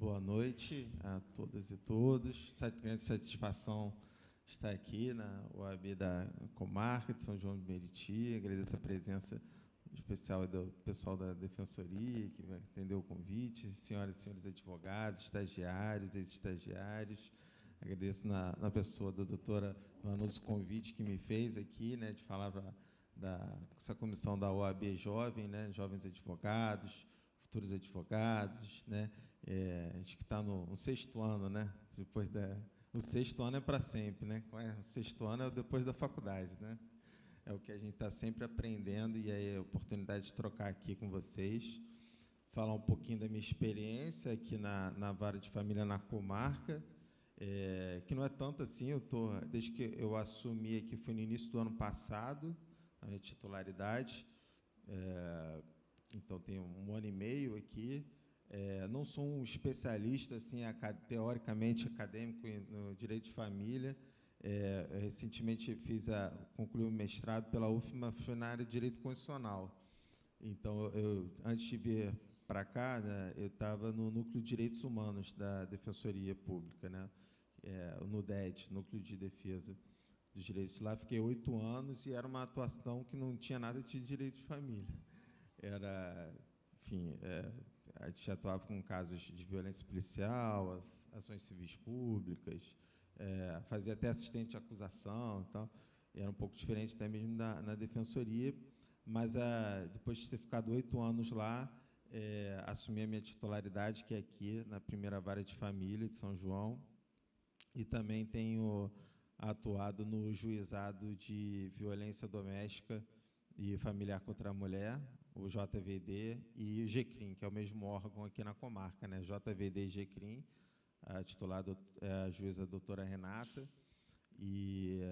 Boa noite a todas e todos. Grande satisfação estar aqui na OAB da Comarca de São João do Meriti. Agradeço a presença especial do pessoal da Defensoria, que vai atender o convite, senhoras e senhores advogados, estagiários, ex-estagiários. Agradeço na pessoa da doutora Vanusa o convite que me fez aqui, né, de falar dessa comissão da OAB Jovem, né, jovens advogados, futuros advogados, né? A gente que está no sexto ano, né? O sexto ano é para sempre, né? O sexto ano é depois da faculdade, né? É o que a gente está sempre aprendendo e aí a oportunidade de trocar aqui com vocês, falar um pouquinho da minha experiência aqui na Vara de Família na Comarca, que não é tanto assim, desde que eu assumi aqui, foi no início do ano passado, a minha titularidade, então tenho 1 ano e meio aqui. Não sou um especialista assim, teoricamente acadêmico no direito de família. Recentemente concluí o mestrado pela UFMA, fui na área de direito constitucional. Então, antes de vir para cá, né, eu estava no Núcleo de Direitos Humanos da Defensoria Pública, né, o NUDET, Núcleo de Defesa dos Direitos. Lá fiquei 8 anos e era uma atuação que não tinha nada de direito de família. Enfim, a gente atuava com casos de violência policial, ações civis públicas, fazia até assistente de acusação, então, era um pouco diferente até mesmo na defensoria, mas depois de ter ficado 8 anos lá, assumi a minha titularidade, que é aqui, na primeira vara de família de São João, e também tenho atuado no juizado de violência doméstica e familiar contra a mulher, o JVD, e o GCRIM, que é o mesmo órgão aqui na comarca, né? JVD e GCRIM, a titular a juíza doutora Renata. E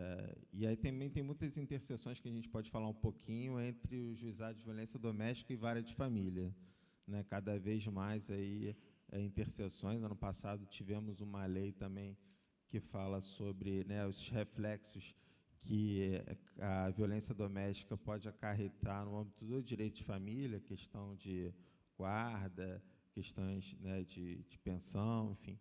aí também tem muitas interseções que a gente pode falar um pouquinho entre o juizado de violência doméstica e vara de família, né? Cada vez mais aí interseções. Ano passado tivemos uma lei também que fala sobre, né, os reflexos que a violência doméstica pode acarretar no âmbito do direito de família, questão de guarda, questões, né, de pensão, enfim.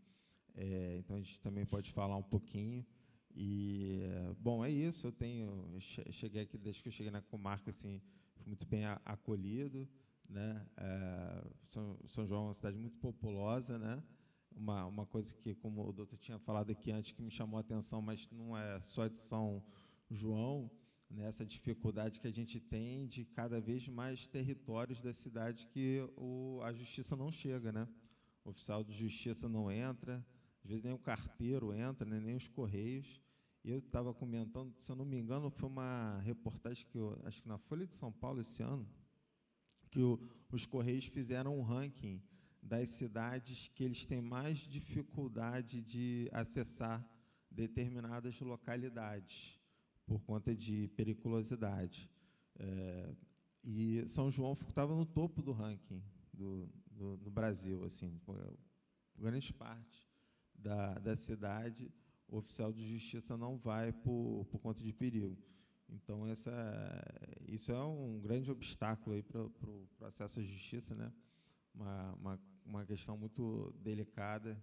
Então, a gente também pode falar um pouquinho. E, bom, é isso. Cheguei aqui, desde que eu cheguei na comarca, assim, fui muito bem acolhido, né? São João é uma cidade muito populosa, né? Uma coisa que, como o doutor tinha falado aqui antes, que me chamou a atenção, mas não é só de São João, né, essa dificuldade que a gente tem de cada vez mais territórios da cidade que a justiça não chega, né? O oficial de justiça não entra, às vezes nem o carteiro entra, né, nem os correios. E eu estava comentando, se eu não me engano, foi uma reportagem que acho que na Folha de São Paulo esse ano, que os correios fizeram um ranking das cidades que eles têm mais dificuldade de acessar determinadas localidades por conta de periculosidade. E São João estava no topo do ranking no Brasil, assim, por grande parte da cidade, o oficial de justiça não vai por conta de perigo. Então, isso é um grande obstáculo para o acesso à justiça, né? Uma questão muito delicada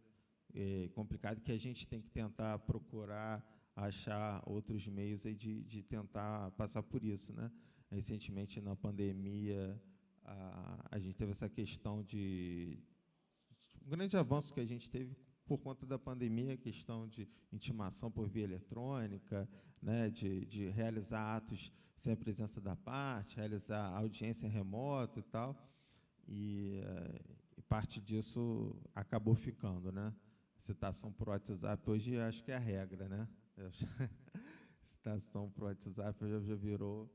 e complicada, que a gente tem que tentar procurar achar outros meios aí de tentar passar por isso, né? Recentemente, na pandemia, a gente teve essa questão um grande avanço que a gente teve por conta da pandemia, a questão de intimação por via eletrônica, né, de realizar atos sem a presença da parte, realizar audiência remota e tal, e parte disso acabou ficando, né? Citação por WhatsApp hoje acho que é a regra, né? Citação por WhatsApp já virou.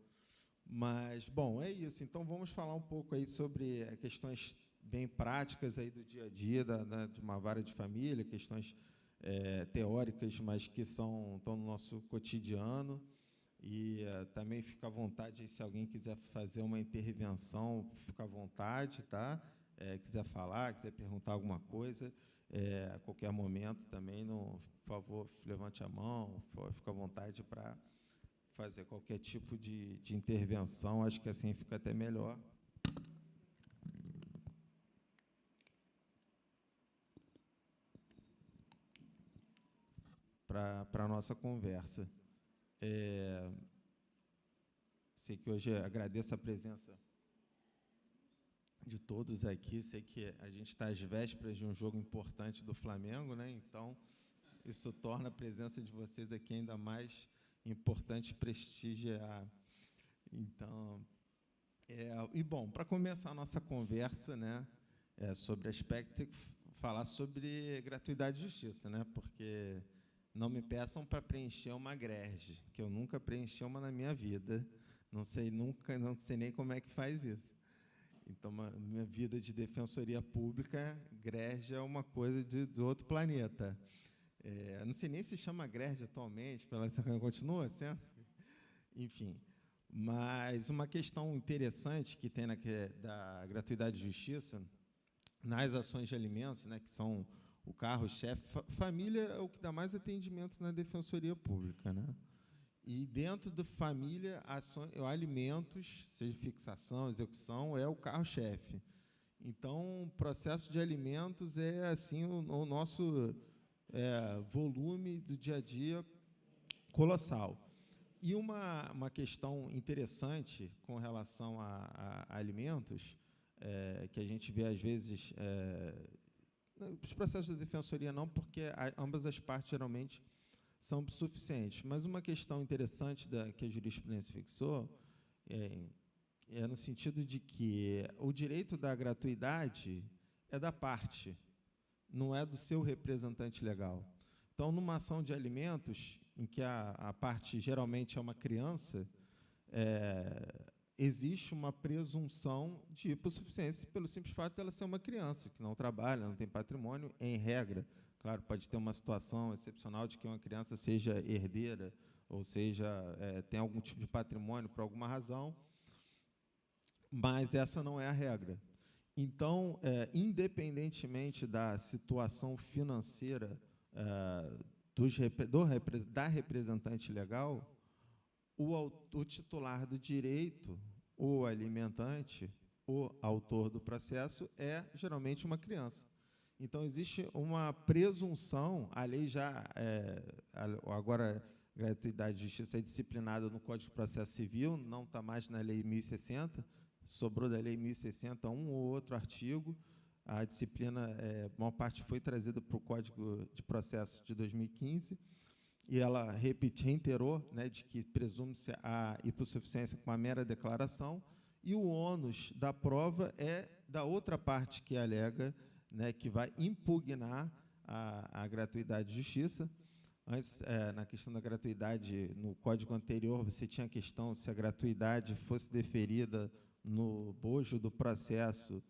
Mas, bom, é isso. Então, vamos falar um pouco aí sobre questões bem práticas aí do dia a dia de uma vara de família, questões teóricas, mas que estão no nosso cotidiano. E também fica à vontade, se alguém quiser fazer uma intervenção, fica à vontade, tá? Quiser falar, quiser perguntar alguma coisa, a qualquer momento também, por favor, levante a mão, fica à vontade para fazer qualquer tipo de intervenção, acho que assim fica até melhor. para a nossa conversa. Sei que hoje agradeço a presença de todos aqui. Sei que a gente está às vésperas de um jogo importante do Flamengo, né? Então, isso torna a presença de vocês aqui ainda mais importante prestigiar. Então, bom, para começar a nossa conversa, né, sobre aspecto, tem que falar sobre gratuidade e justiça, né? Porque não me peçam para preencher uma grege, que eu nunca preenchi uma na minha vida. Não sei nem como é que faz isso. Então, minha vida de defensoria pública, grege é uma coisa de outro planeta. Não sei nem se chama grege atualmente, continua sendo? Enfim, mas uma questão interessante que tem da gratuidade e justiça, nas ações de alimentos, né, que são o carro-chefe, família é o que dá mais atendimento na defensoria pública, né? E dentro da família, alimentos, seja fixação, execução, é o carro-chefe. Então, o processo de alimentos é assim o nosso volume do dia a dia colossal. E uma questão interessante com relação a alimentos, que a gente vê às vezes, os processos da defensoria não, porque ambas as partes geralmente são suficientes. Mas uma questão interessante que a jurisprudência fixou é no sentido de que o direito da gratuidade é da parte, não é do seu representante legal. Então, numa ação de alimentos, em que a parte geralmente é uma criança, existe uma presunção de hipossuficiência pelo simples fato de ela ser uma criança, que não trabalha, não tem patrimônio, em regra. Claro, pode ter uma situação excepcional de que uma criança seja herdeira, ou seja, tem algum tipo de patrimônio por alguma razão, mas essa não é a regra. Então, independentemente da situação financeira da representante legal, o titular do direito, o alimentante, o autor do processo, é geralmente uma criança. Então, existe uma presunção, a lei já, agora, gratuidade e justiça é disciplinada no Código de Processo Civil, não está mais na Lei 1060, sobrou da Lei 1060 um ou outro artigo, a disciplina, a maior parte foi trazida para o Código de Processo de 2015, e ela reiterou, né, de que presume-se a hipossuficiência com a mera declaração, e o ônus da prova é da outra parte que alega, né, que vai impugnar a gratuidade de justiça. Antes, na questão da gratuidade, no código anterior, você tinha a questão se a gratuidade fosse deferida no bojo do processo,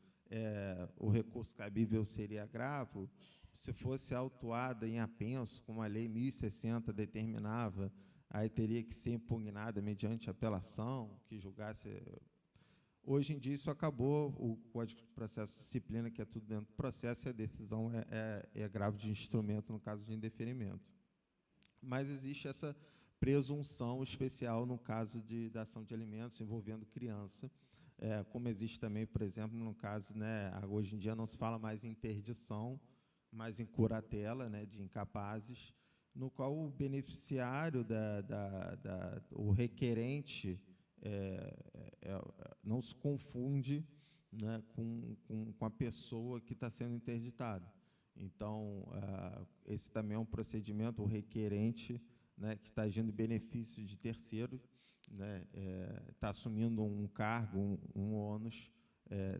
o recurso cabível seria agravo. Se fosse autuada em apenso, como a Lei 1060 determinava, aí teria que ser impugnada mediante apelação, que julgasse. Hoje em dia isso acabou, o Código de Processo Disciplina, que é tudo dentro do processo, e a decisão é agravo de instrumento no caso de indeferimento. Mas existe essa presunção especial no caso da ação de alimentos envolvendo criança, como existe também, por exemplo, no caso, né, hoje em dia não se fala mais em interdição, mas em curatela, né, de incapazes, no qual o beneficiário, o requerente, não se confunde, né, com a pessoa que está sendo interditada. Então, esse também é um procedimento, o requerente, né, que está agindo em benefício de terceiro, né, está assumindo um cargo, um ônus,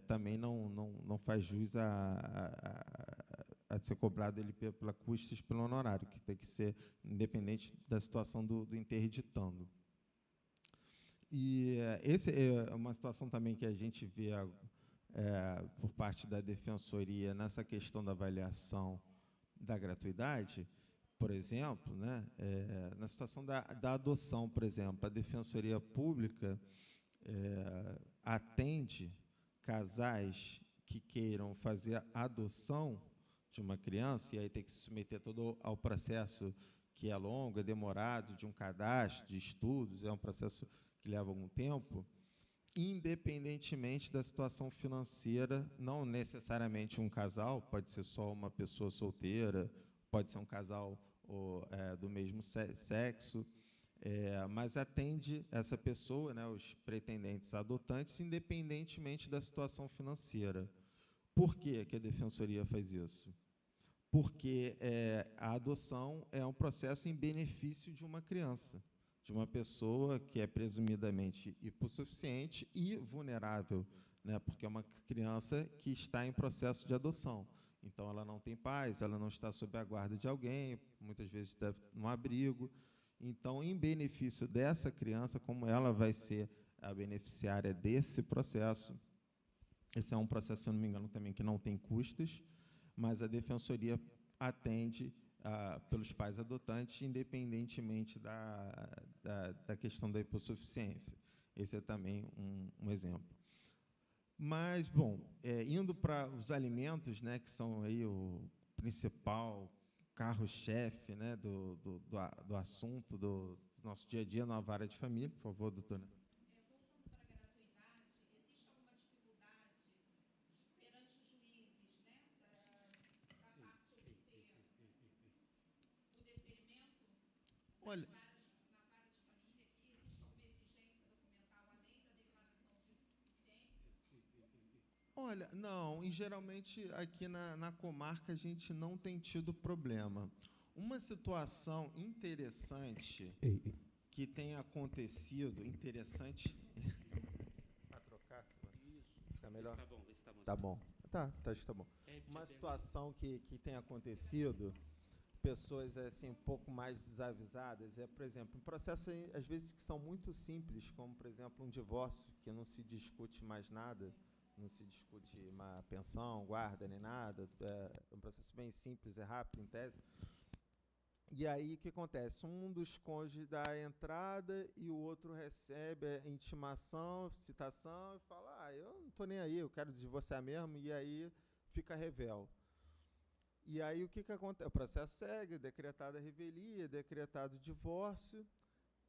também não faz jus a ser cobrado ele pela custas pelo honorário, que tem que ser independente da situação do interditando. E essa é uma situação também que a gente vê por parte da defensoria nessa questão da avaliação da gratuidade. Por exemplo, né, na situação da adoção, por exemplo, a defensoria pública atende casais que queiram fazer a adoção de uma criança, e aí tem que se submeter todo ao processo que é longo, é demorado, de um cadastro, de estudos, é um processo que leva algum tempo, independentemente da situação financeira, não necessariamente um casal, pode ser só uma pessoa solteira, pode ser um casal do mesmo sexo, mas atende essa pessoa, né, os pretendentes adotantes, independentemente da situação financeira. Por que que a Defensoria faz isso? Porque a adoção é um processo em benefício de uma criança, de uma pessoa que é presumidamente hipossuficiente e vulnerável, né, porque é uma criança que está em processo de adoção. Então, ela não tem pais, ela não está sob a guarda de alguém, muitas vezes está no abrigo. Então, em benefício dessa criança, como ela vai ser a beneficiária desse processo, esse é um processo, se eu não me engano, também que não tem custos, mas a Defensoria atende pelos pais adotantes, independentemente da questão da hipossuficiência. Esse é também um exemplo. Mas, bom, indo para os alimentos, né, que são aí o principal carro-chefe, né, do assunto do nosso dia a dia na vara de família. Por favor, doutora. Olha, olha, não, e geralmente aqui na comarca a gente não tem tido problema. Uma situação interessante que tem acontecido, interessante. Para trocar? Fica melhor? Tá bom, vê se tá bom. Tá bom. Acho que tá bom. Uma situação que tem acontecido, pessoas assim um pouco mais desavisadas, por exemplo, um processo às vezes que são muito simples, como por exemplo um divórcio, que não se discute mais nada, não se discute uma pensão, guarda nem nada, é um processo bem simples, é rápido em tese. E aí o que acontece? Um dos cônjuges dá a entrada e o outro recebe a intimação, citação e fala: eu não estou nem aí, eu quero divorciar mesmo, e aí fica revel. E aí o que acontece? O processo segue, decretada a revelia, decretado o divórcio,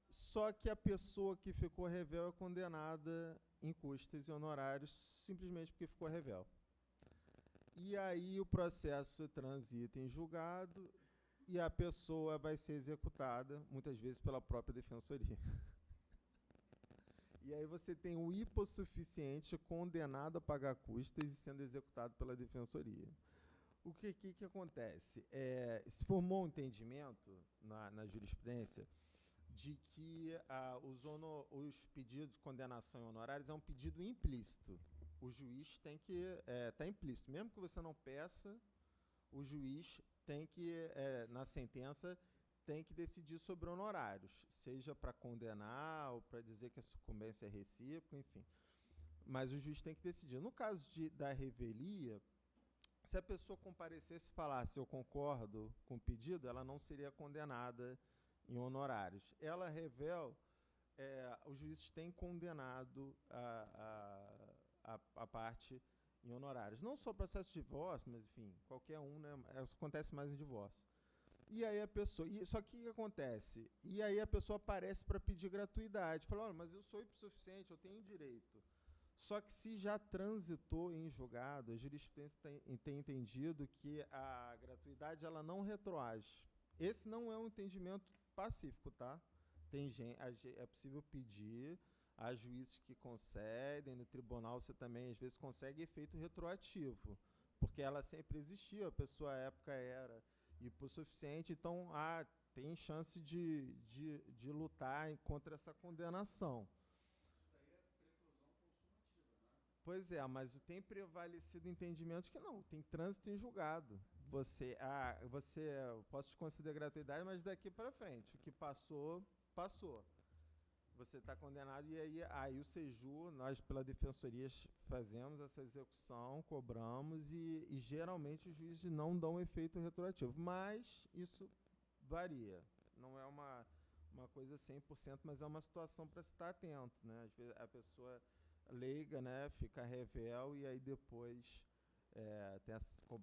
só que a pessoa que ficou revel é condenada em custas e honorários simplesmente porque ficou revel. E aí o processo transita em julgado e a pessoa vai ser executada, muitas vezes pela própria defensoria. E aí você tem o hipossuficiente condenado a pagar custas e sendo executado pela defensoria. O que acontece? Se formou um entendimento na jurisprudência de que os pedidos de condenação em honorários é um pedido implícito. O juiz tem que estar implícito. Mesmo que você não peça, o juiz tem que, na sentença, tem que decidir sobre honorários, seja para condenar ou para dizer que a sucumbência é recíproca, enfim. Mas o juiz tem que decidir. No caso da revelia, se a pessoa comparecesse e falasse eu concordo com o pedido, ela não seria condenada em honorários. Ela revel, os juízes têm condenado a parte em honorários. Não só o processo de divórcio, mas, enfim, qualquer um, né? Isso acontece mais em divórcio. E aí a pessoa... só que o que acontece? E aí a pessoa aparece para pedir gratuidade. Fala: olha, mas eu sou hipossuficiente, eu tenho direito. Só que se já transitou em julgado, a jurisprudência tem entendido que a gratuidade ela não retroage. Esse não é um entendimento pacífico, tá? É possível pedir, há juízes que concedem, no tribunal você também às vezes consegue efeito retroativo, porque ela sempre existiu, a pessoa à época era hipossuficiente, então tem chance de lutar contra essa condenação. Pois é, mas tem prevalecido entendimentos que não, tem trânsito em julgado. Eu posso te conceder gratuidade, mas daqui para frente, o que passou, passou. Você está condenado e aí o SEJU, nós pela Defensoria fazemos essa execução, cobramos e geralmente os juízes não dão efeito retroativo, mas isso varia. Não é uma coisa 100%, mas é uma situação para se estar atento, né? Às vezes a pessoa leiga, né, fica revel e aí depois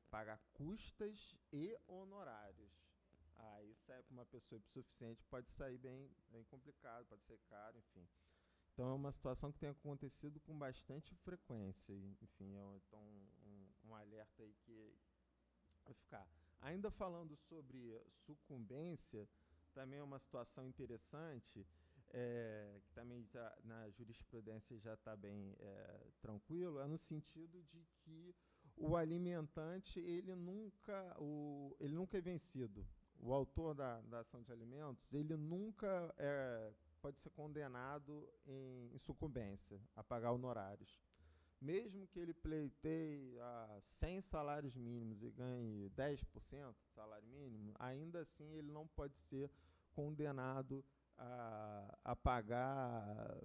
paga custas e honorários. Aí sai para uma pessoa hipossuficiente, pode sair bem complicado, pode ser caro, enfim. Então é uma situação que tem acontecido com bastante frequência, enfim, então um alerta aí que vai ficar. Ainda falando sobre sucumbência, também é uma situação interessante, que também já, na jurisprudência já está bem tranquilo, é no sentido de que o alimentante ele nunca é vencido. O autor da ação de alimentos ele nunca pode ser condenado em sucumbência a pagar honorários. Mesmo que ele pleiteie 100 salários mínimos e ganhe 10% de salário mínimo, ainda assim ele não pode ser condenado a pagar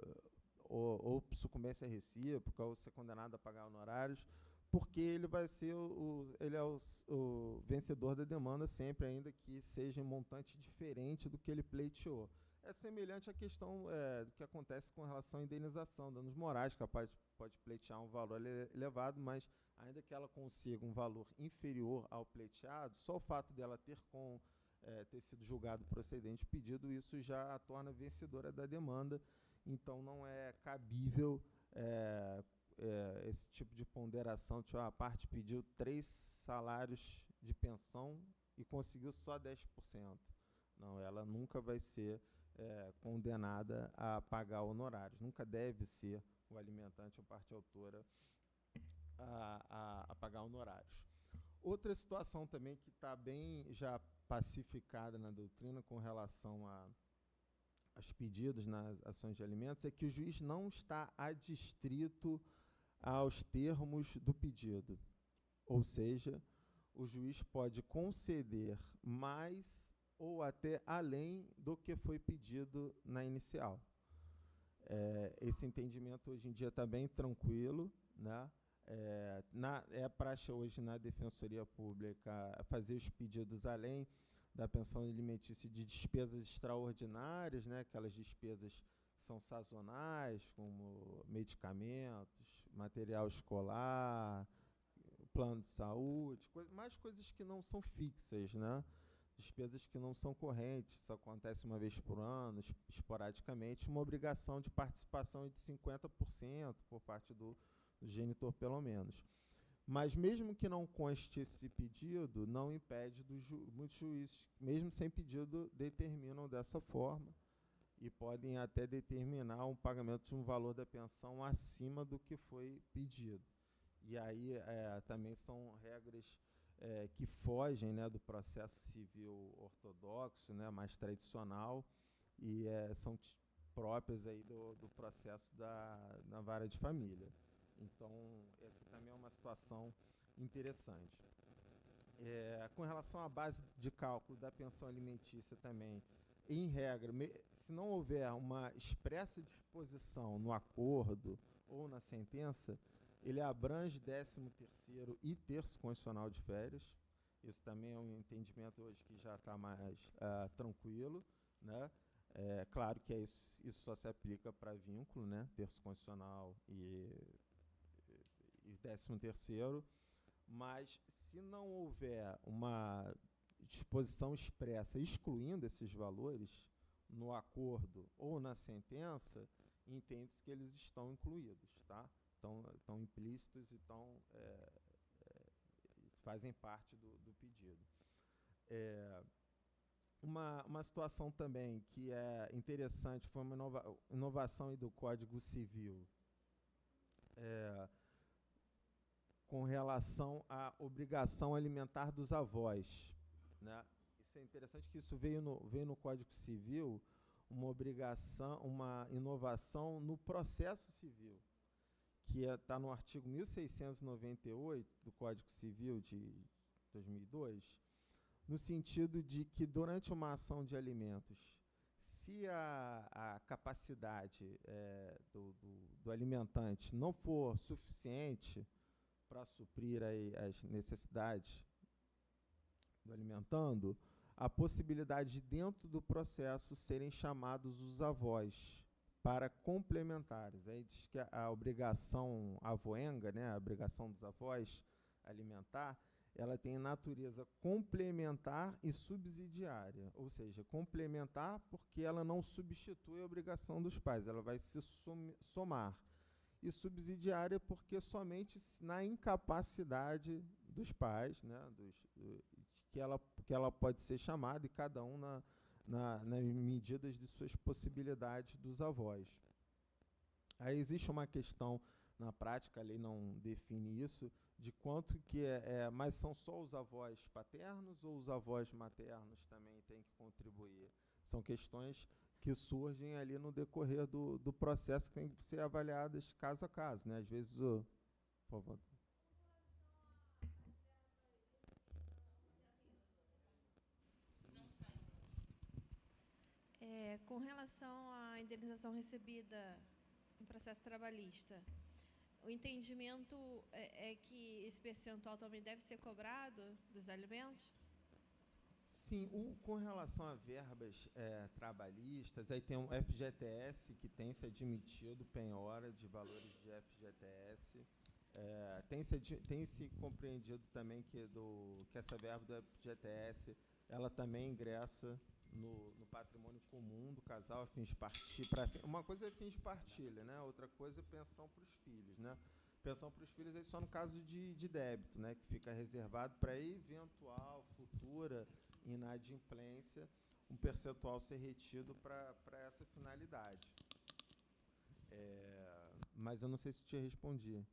ou sucumbência recíproca, ou ser condenado a pagar honorários, porque ele vai ser o vencedor da demanda sempre, ainda que seja em montante diferente do que ele pleiteou. É semelhante à questão do que acontece com relação à indenização, danos morais, capaz pode pleitear um valor elevado, mas ainda que ela consiga um valor inferior ao pleiteado, só o fato dela ter sido julgado procedente o pedido, isso já a torna vencedora da demanda, então não é cabível esse tipo de ponderação, tipo, a parte pediu 3 salários de pensão e conseguiu só 10%. Não, ela nunca vai ser condenada a pagar honorários, nunca deve ser o alimentante ou parte autora a pagar honorários. Outra situação também que está bem já pacificada na doutrina com relação aos pedidos nas ações de alimentos é que o juiz não está adstrito aos termos do pedido. Ou seja, o juiz pode conceder mais ou até além do que foi pedido na inicial. Esse entendimento hoje em dia está bem tranquilo, né? É praxe hoje na Defensoria Pública fazer os pedidos além da pensão alimentícia de despesas extraordinárias, né? Aquelas despesas que são sazonais, como medicamentos, material escolar, plano de saúde, mais coisas que não são fixas, né? Despesas que não são correntes, isso acontece uma vez por ano, esporadicamente, uma obrigação de participação de 50% por parte do genitor, pelo menos. Mas mesmo que não conste esse pedido, não impede muitos juízes, mesmo sem pedido, determinam dessa forma e podem até determinar um pagamento de um valor da pensão acima do que foi pedido. E aí também são regras que fogem, né, do processo civil ortodoxo, né, mais tradicional, e são próprias aí do processo na vara de família. Então, essa também é uma situação interessante. Com relação à base de cálculo da pensão alimentícia também, em regra, se não houver uma expressa disposição no acordo ou na sentença, ele abrange 13º e terço constitucional de férias. Isso também é um entendimento hoje que já está mais tranquilo, né? Claro que isso só se aplica para vínculo, né? Terço constitucional e 13º, mas se não houver uma disposição expressa excluindo esses valores no acordo ou na sentença, entende-se que eles estão incluídos, tá? Estão implícitos e fazem parte do pedido. Uma situação também que é interessante, foi uma inovação aí do Código Civil, com relação à obrigação alimentar dos avós, né? Isso é interessante que isso veio no Código Civil, uma inovação no processo civil, que está no artigo 1698 do Código Civil de 2002, no sentido de que, durante uma ação de alimentos, se a capacidade do alimentante não for suficiente para suprir aí as necessidades do alimentando, a possibilidade de, dentro do processo, serem chamados os avós para complementares. Aí diz que a obrigação avoenga, né, a obrigação dos avós alimentar, ela tem natureza complementar e subsidiária, ou seja, complementar porque ela não substitui a obrigação dos pais, ela vai se somar, e subsidiária porque somente na incapacidade dos pais, né, que ela pode ser chamada, e cada um nas medidas de suas possibilidades dos avós. Aí existe uma questão, na prática, a lei não define isso, de quanto que mas são só os avós paternos ou os avós maternos também têm que contribuir? São questões que surgem ali no decorrer do processo, que tem que ser avaliadas caso a caso, né? Às vezes, por favor. Com relação à indenização recebida no processo trabalhista, o entendimento é que esse percentual também deve ser cobrado dos alimentos? Sim, com relação a verbas trabalhistas, aí tem um FGTS que tem se admitido penhora de valores de FGTS. Tem se compreendido também que essa verba do FGTS ela também ingressa no patrimônio comum do casal a fim de partilha. Uma coisa é fim de partilha, né? Outra coisa é pensão para os filhos, né? Pensão para os filhos é só no caso de débito, né? Que fica reservado para eventual futura inadimplência, um percentual ser retido para essa finalidade. Mas eu não sei se te respondi.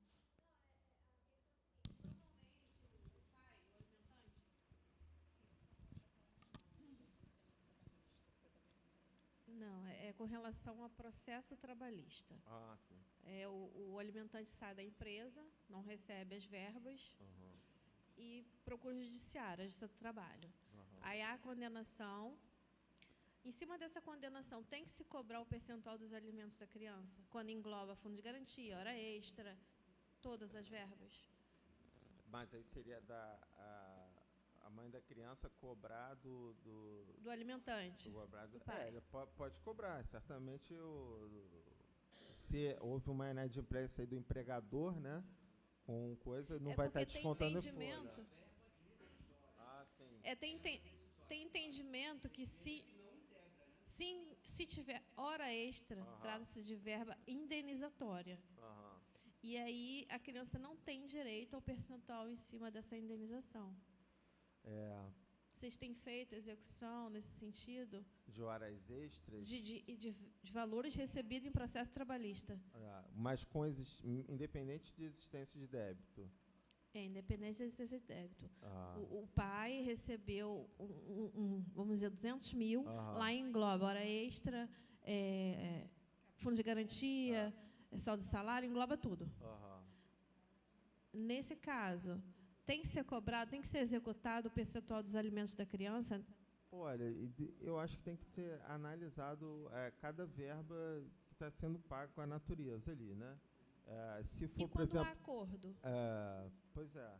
Não, com relação ao processo trabalhista. Ah, sim. O alimentante sai da empresa, não recebe as verbas e procura o judiciário, a Justiça do Trabalho. Aí há a condenação. Em cima dessa condenação, tem que se cobrar o percentual dos alimentos da criança, quando engloba fundo de garantia, hora extra, todas as verbas. Mas aí seria a mãe da criança cobrar do alimentante. Ele pode cobrar, certamente. Se houve uma inadimplência aí do empregador, né, com coisa, não vai estar descontando folha. Sim. Tem entendimento que se tiver hora extra, trata-se de verba indenizatória. E aí a criança não tem direito ao percentual em cima dessa indenização. Vocês têm feito execução nesse sentido? De horas extras? De valores recebidos em processo trabalhista. Mas independente de existência de débito? Independente da existência de débito. O pai recebeu, vamos dizer, 200 mil, lá engloba hora extra, fundo de garantia, saldo de salário, engloba tudo. Nesse caso, tem que ser cobrado, tem que ser executado o percentual dos alimentos da criança? Olha, eu acho que tem que ser analisado cada verba que está sendo paga com a natureza ali, né? Se for, e quando por exemplo, há acordo? Pois é.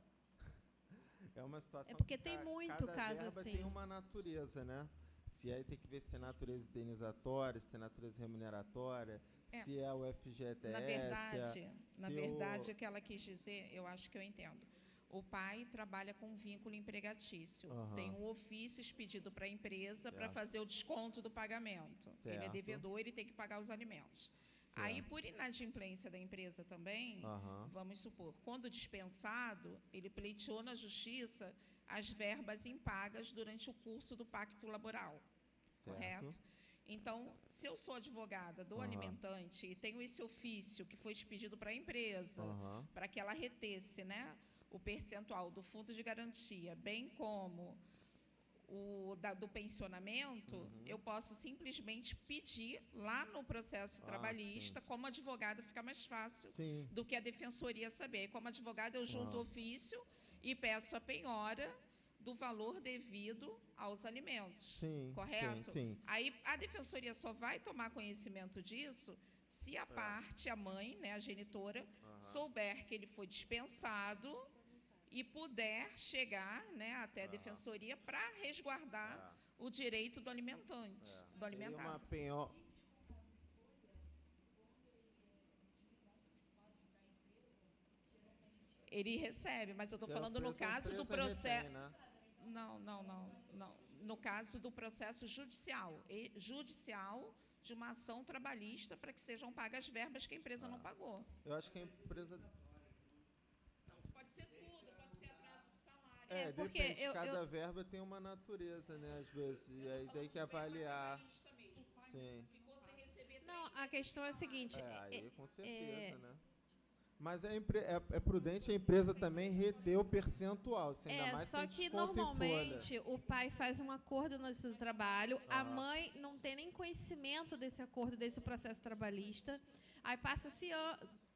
É uma situação porque tem muito caso verba assim. Tem uma natureza, né? Se aí tem que ver se tem natureza indenizatória, se tem natureza remuneratória, se é o FGTS. Na verdade, o que ela quis dizer, eu acho que eu entendo. O pai trabalha com vínculo empregatício. Tem um ofício expedido para a empresa para fazer o desconto do pagamento. Ele é devedor, ele tem que pagar os alimentos. Aí, por inadimplência da empresa também, vamos supor, quando dispensado, ele pleiteou na justiça as verbas impagas durante o curso do pacto laboral. Correto? Então, se eu sou advogada do alimentante e tenho esse ofício que foi expedido para a empresa, para que ela retesse, né, o percentual do fundo de garantia, bem como do pensionamento, eu posso simplesmente pedir lá no processo trabalhista, como advogada fica mais fácil do que a defensoria saber. Como advogada, eu junto o ofício e peço a penhora do valor devido aos alimentos. Correto? Sim. Aí a defensoria só vai tomar conhecimento disso se a parte, a mãe, né, a genitora, souber que ele foi dispensado e puder chegar, né, até a defensoria para resguardar o direito do alimentante, do alimentado. Uma penhora. Ele recebe, mas eu estou falando no caso do processo. Retém, né? Não. No caso do processo judicial de uma ação trabalhista para que sejam pagas as verbas que a empresa não pagou. Eu acho que a empresa... Pode ser tudo, pode ser atraso de salário. porque depende, cada verba tem uma natureza, né, às vezes, e aí tem que avaliar. Sim. Não, a questão é a seguinte... Aí com certeza, né? Mas é prudente a empresa também reter o percentual, se ainda mais só tem que desconto em folha. normalmente o pai faz um acordo no do trabalho, a mãe não tem nem conhecimento desse acordo, desse processo trabalhista, aí passa-se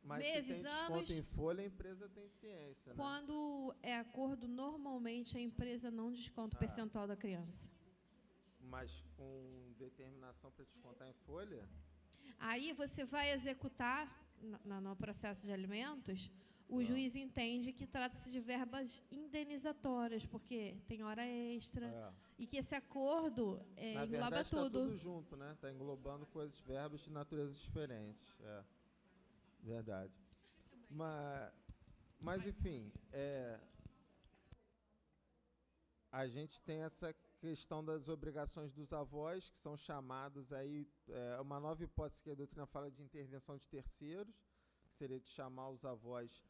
Mas meses, se tem desconto em folha, a empresa tem ciência, né? Quando é acordo, normalmente a empresa não desconta o percentual da criança. Mas com determinação para descontar em folha? Aí você vai executar, no processo de alimentos, o juiz entende que trata-se de verbas indenizatórias, porque tem hora extra, e que esse acordo engloba tudo. Está tudo junto, né? Está englobando coisas, verbas de naturezas diferentes. Verdade. Mas enfim, a gente tem essa questão das obrigações dos avós, que são chamados aí, uma nova hipótese que a doutrina fala de intervenção de terceiros, que seria de chamar os avós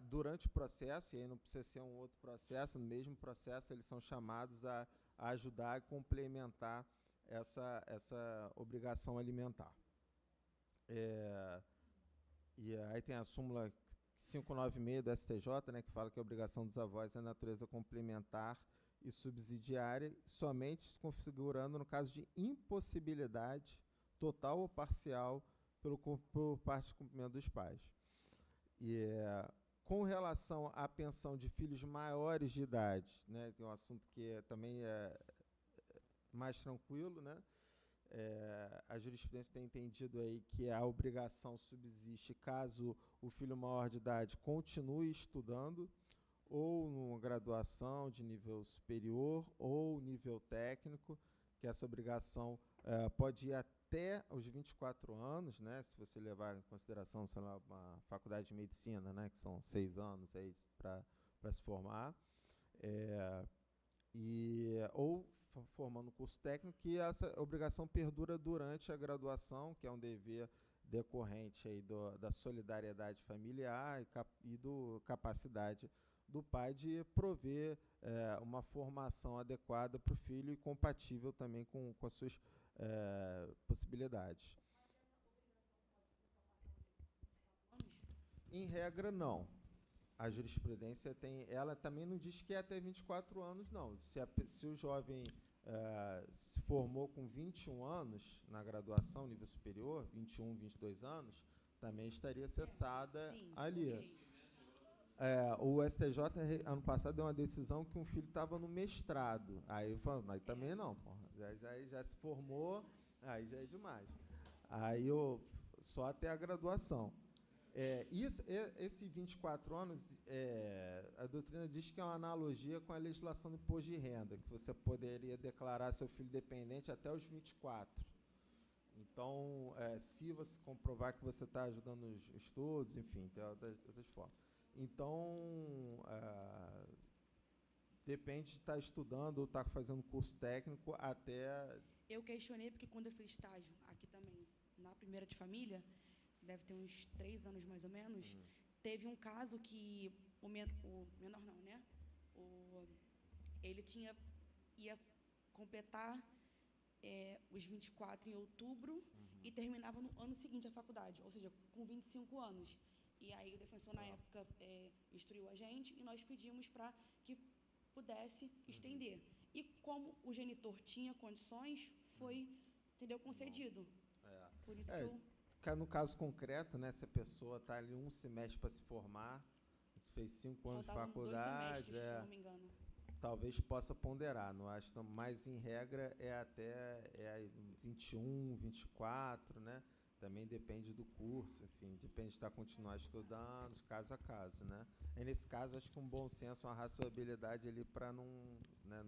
durante o processo, e aí não precisa ser um outro processo, no mesmo processo eles são chamados a ajudar a complementar essa obrigação alimentar. E aí tem a súmula 596 do STJ, né, que fala que a obrigação dos avós é natureza complementar e subsidiária, somente se configurando no caso de impossibilidade total ou parcial por parte do cumprimento dos pais. Com relação à pensão de filhos maiores de idade, né, tem um assunto que também é mais tranquilo, né? A jurisprudência tem entendido aí que a obrigação subsiste caso o filho maior de idade continue estudando, ou numa graduação de nível superior, ou nível técnico, que essa obrigação pode ir até os 24 anos, né, se você levar em consideração, sei lá, uma faculdade de medicina, né, que são 6 anos para se formar, ou formando curso técnico, que essa obrigação perdura durante a graduação, que é um dever decorrente aí da solidariedade familiar e do capacidade do pai de prover uma formação adequada para o filho e compatível também com as suas possibilidades. Em regra, não. A jurisprudência ela também não diz que é até 24 anos, não. Se o jovem se formou com 21 anos na graduação, nível superior, 21, 22 anos, também estaria cessada ali. O STJ, ano passado, deu uma decisão que um filho estava no mestrado. Aí eu falo, aí também não, porra. Aí já se formou, aí já é demais. Aí só até a graduação. Esse 24 anos, a doutrina diz que é uma analogia com a legislação do imposto de renda, que você poderia declarar seu filho dependente até os 24. Então, se você comprovar que você está ajudando os estudos, enfim, tem outras formas. Então, depende de estar estudando ou estar fazendo curso técnico até... Eu questionei porque quando eu fiz estágio aqui também, na primeira de família, deve ter uns 3 anos mais ou menos, teve um caso que o menor não, né? Ele ia completar os 24 em outubro e terminava no ano seguinte a faculdade, ou seja, com 25 anos. E aí o defensor, na época, instruiu a gente e nós pedimos para que pudesse estender. E como o genitor tinha condições, foi, concedido. Por isso que eu... No caso concreto, né, se a pessoa está ali um semestre para se formar, fez 5 anos de faculdade, 2 semestres, se não me engano. Talvez possa ponderar, não acho, mas em regra é até 21, 24, né? Também depende do curso, enfim, depende de continuar estudando, caso a caso, né? E nesse caso, acho que um bom senso, uma razoabilidade ali para não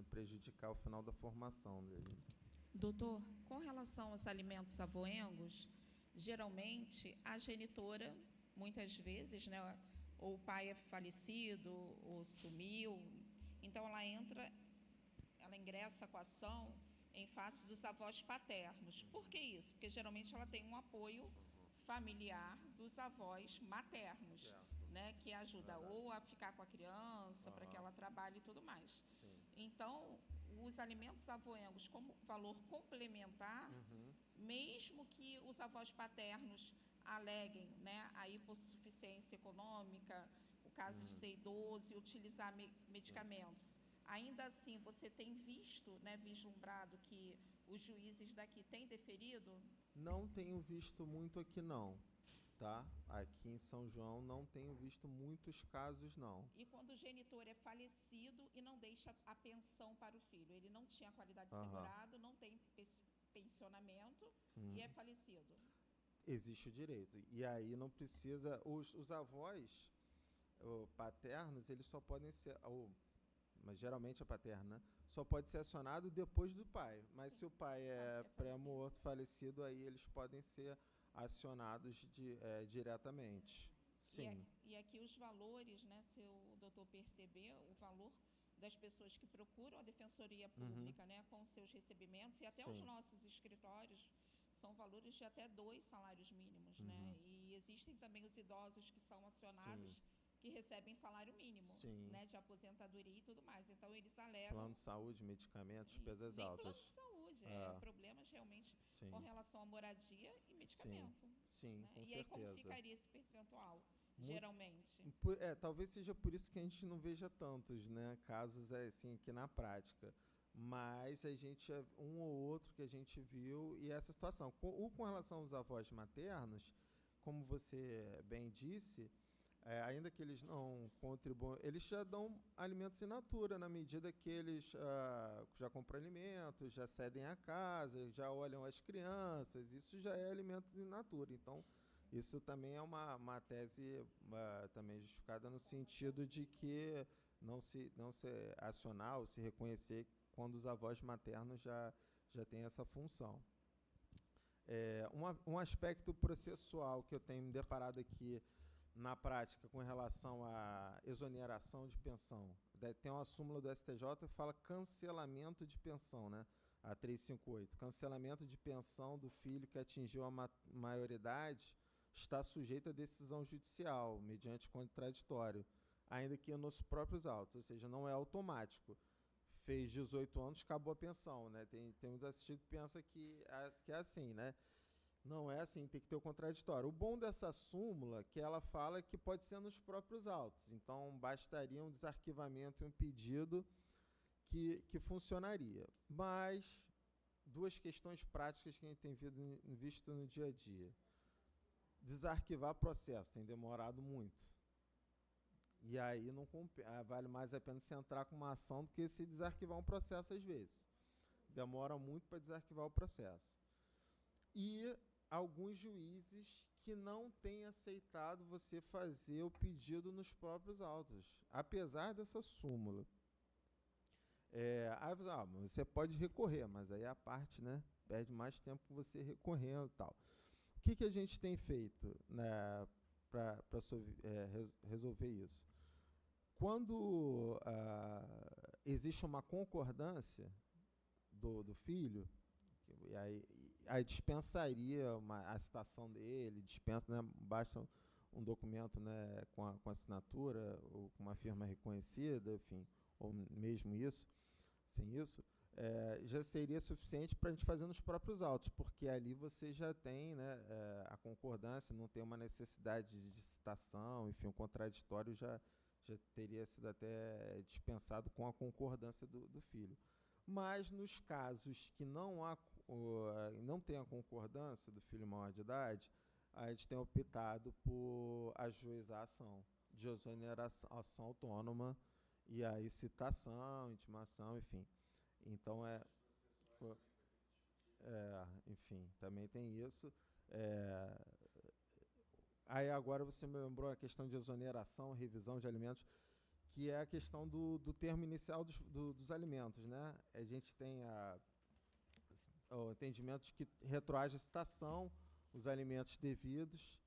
prejudicar o final da formação dele. Doutor, com relação aos alimentos avoengos, geralmente a genitora, muitas vezes, né, ou o pai é falecido ou sumiu, então ela ingressa com a ação em face dos avós paternos. Por que isso? Porque geralmente ela tem um apoio familiar dos avós maternos, né, que ajuda ou a ficar com a criança, para que ela trabalhe e tudo mais. Sim. Então, os alimentos avoengos como valor complementar, mesmo que os avós paternos aleguem, né, a hipossuficiência econômica, o caso de ser idoso e utilizar medicamentos, ainda assim você tem visto, né, vislumbrado que os juízes daqui têm deferido? Não tenho visto muito aqui, não. Tá? Aqui em São João não tenho visto muitos casos, não. E quando o genitor é falecido e não deixa a pensão para o filho, ele não tinha qualidade de segurado, não tem pensionamento e é falecido. Existe o direito. E aí não precisa... Os avós paternos, eles só podem ser... mas geralmente é paterna, né? Só pode ser acionado depois do pai. Mas se o pai é pré-morto, falecido, aí eles podem ser acionados diretamente. Sim. E aqui os valores, né, se o doutor perceber, o valor das pessoas que procuram a Defensoria Pública, né, com seus recebimentos, e até os nossos escritórios, são valores de até 2 salários mínimos, né? E existem também os idosos que são acionados, que recebem salário mínimo, né, de aposentadoria e tudo mais. Então, eles alegam... Plano de saúde, medicamentos, despesas altas. Plano de saúde, problemas realmente com relação à moradia e medicamento. Sim, né? Com e certeza. aí, como ficaria esse percentual, geralmente? Talvez seja por isso que a gente não veja tantos, né, casos assim aqui na prática. Mas a gente, um ou outro que a gente viu, e essa situação. Com relação aos avós maternos, como você bem disse... ainda que eles não contribuam, eles já dão alimentos in natura, na medida que eles já compram alimentos, já cedem a casa, já olham as crianças, isso já é alimentos in natura. Então, isso também é uma tese também justificada no sentido de que não se acionar ou se reconhecer quando os avós maternos já têm essa função. Um aspecto processual que eu tenho me deparado aqui na prática, com relação à exoneração de pensão. Tem uma súmula do STJ que fala cancelamento de pensão, né? A 358. Cancelamento de pensão do filho que atingiu a maioridade está sujeito a decisão judicial, mediante contraditório, ainda que nos próprios autos, ou seja, não é automático. Fez 18 anos, acabou a pensão, né? Tem muito assistido que pensa que é assim, né? Não é assim, tem que ter o contraditório. O bom dessa súmula é que ela fala que pode ser nos próprios autos. Então, bastaria um desarquivamento e um pedido que funcionaria. Mas, 2 questões práticas que a gente tem visto no dia a dia. Desarquivar processo tem demorado muito. E aí não vale mais a pena você entrar com uma ação do que se desarquivar um processo às vezes. Demora muito para desarquivar o processo. E alguns juízes que não têm aceitado você fazer o pedido nos próprios autos, apesar dessa súmula. Você pode recorrer, mas aí a parte, né, perde mais tempo você recorrendo e tal. O que a gente tem feito, né, para resolver isso? Quando existe uma concordância do filho, e aí dispensaria a citação dele, dispensa, né, basta um documento, né, com assinatura, ou com uma firma reconhecida, enfim, ou mesmo isso, sem isso, já seria suficiente para a gente fazer nos próprios autos, porque ali você já tem, né, a concordância, não tem uma necessidade de citação, enfim, o contraditório já teria sido até dispensado com a concordância do filho. Mas nos casos que não tem a concordância do filho maior de idade, a gente tem optado por ajuizar a ação de exoneração autônoma, e aí citação, intimação, enfim. Então, enfim, também tem isso. Aí agora você me lembrou a questão de exoneração, revisão de alimentos, que é a questão do termo inicial dos alimentos, né? A gente tem o entendimento de que retroage a citação, os alimentos devidos,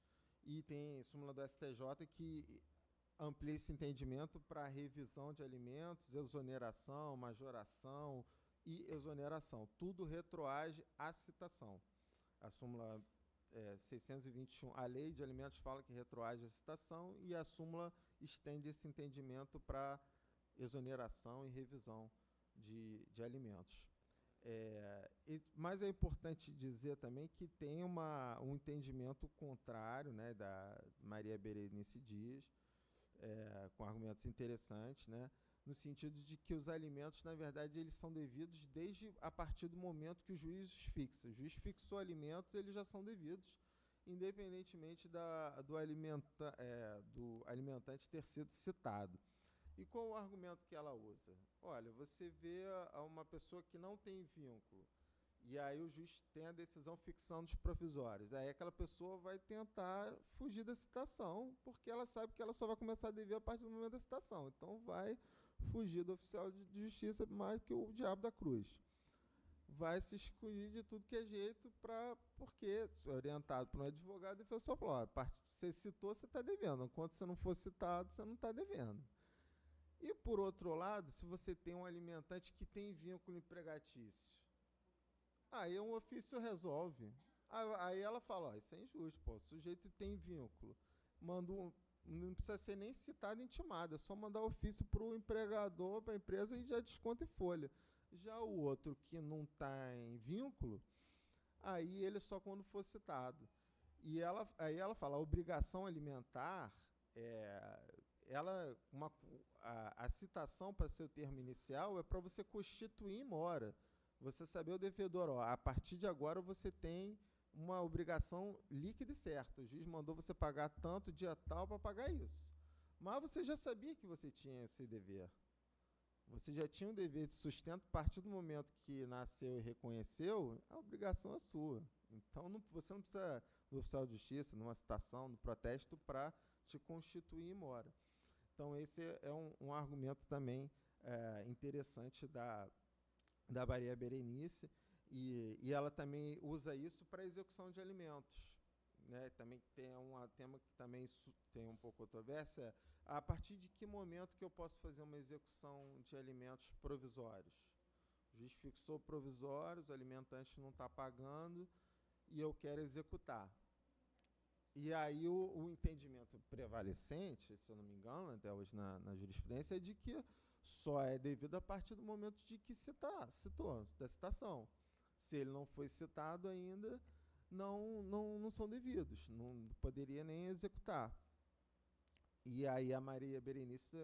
e tem súmula do STJ que amplia esse entendimento para revisão de alimentos, exoneração, majoração e exoneração. Tudo retroage à citação. A súmula 621, a Lei de Alimentos fala que retroage a citação e a súmula estende esse entendimento para exoneração e revisão de alimentos. Mas é importante dizer também que tem um entendimento contrário, né, da Maria Berenice Dias, com argumentos interessantes, né, no sentido de que os alimentos, na verdade, eles são devidos desde a partir do momento que o juiz fixa. O juiz fixou alimentos, eles já são devidos, independentemente do alimentante ter sido citado. E qual o argumento que ela usa? Olha, você vê uma pessoa que não tem vínculo, e aí o juiz tem a decisão fixando os provisórios. Aí aquela pessoa vai tentar fugir da citação, porque ela sabe que ela só vai começar a dever a partir do momento da citação. Então vai fugir do oficial de justiça mais que o diabo da cruz. Vai se excluir de tudo que é jeito, porque, orientado por um advogado, o defensor falou, você citou, você está devendo. Enquanto você não for citado, você não está devendo. E, por outro lado, se você tem um alimentante que tem vínculo empregatício, aí um ofício resolve. Aí ela fala, isso é injusto, pô, o sujeito tem vínculo. Não precisa ser nem citado e intimado, é só mandar ofício para o empregador, para a empresa, e já desconta em folha. Já o outro que não está em vínculo, aí ele só quando for citado. E aí ela fala, a obrigação alimentar, a citação para ser o termo inicial é para você constituir em mora. Você saber o devedor, a partir de agora você tem uma obrigação líquida e certa. O juiz mandou você pagar tanto dia tal para pagar isso. Mas você já sabia que você tinha esse dever. Você já tinha um dever de sustento a partir do momento que nasceu e reconheceu, a obrigação é sua. Então você não precisa do oficial de justiça, numa citação, no protesto, para te constituir em mora. Então esse é um argumento também interessante da Maria Berenice, e ela também usa isso para execução de alimentos. Né? Também tem um tema que também tem um pouco de controvérsia, a partir de que momento que eu posso fazer uma execução de alimentos provisórios? O juiz fixou provisórios, o alimentante não está pagando e eu quero executar. E aí o entendimento prevalecente, se eu não me engano, até hoje na jurisprudência, é de que só é devido a partir do momento de que citou, da citação. Se ele não foi citado ainda, não são devidos, não poderia nem executar. E aí a Maria Berenice,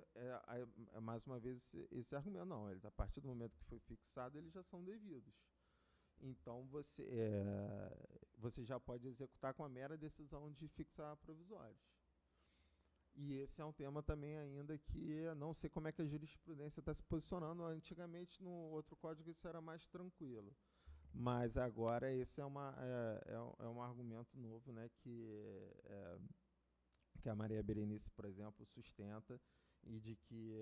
mais uma vez, esse argumento, não, a partir do momento que foi fixado, eles já são devidos. Então, você já pode executar com a mera decisão de fixar provisórios. E esse é um tema também ainda que não sei como é que a jurisprudência está se posicionando. Antigamente, no outro código, isso era mais tranquilo. Mas agora esse é um argumento novo, né, que a Maria Berenice, por exemplo, sustenta, e de que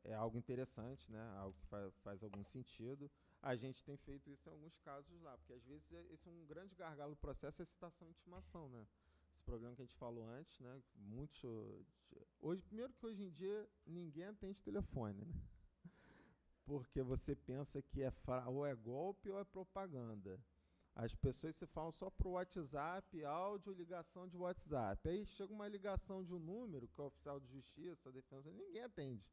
é algo interessante, né, algo que faz algum sentido. A gente tem feito isso em alguns casos lá, porque às vezes esse é um grande gargalo do processo, é citação e intimação, né? Esse problema que a gente falou antes, né? Primeiro que hoje em dia ninguém atende telefone, né? Porque você pensa que ou é golpe ou é propaganda. As pessoas se falam só para o WhatsApp, áudio, ligação de WhatsApp. Aí chega uma ligação de um número, que é o oficial de justiça, a defesa, ninguém atende.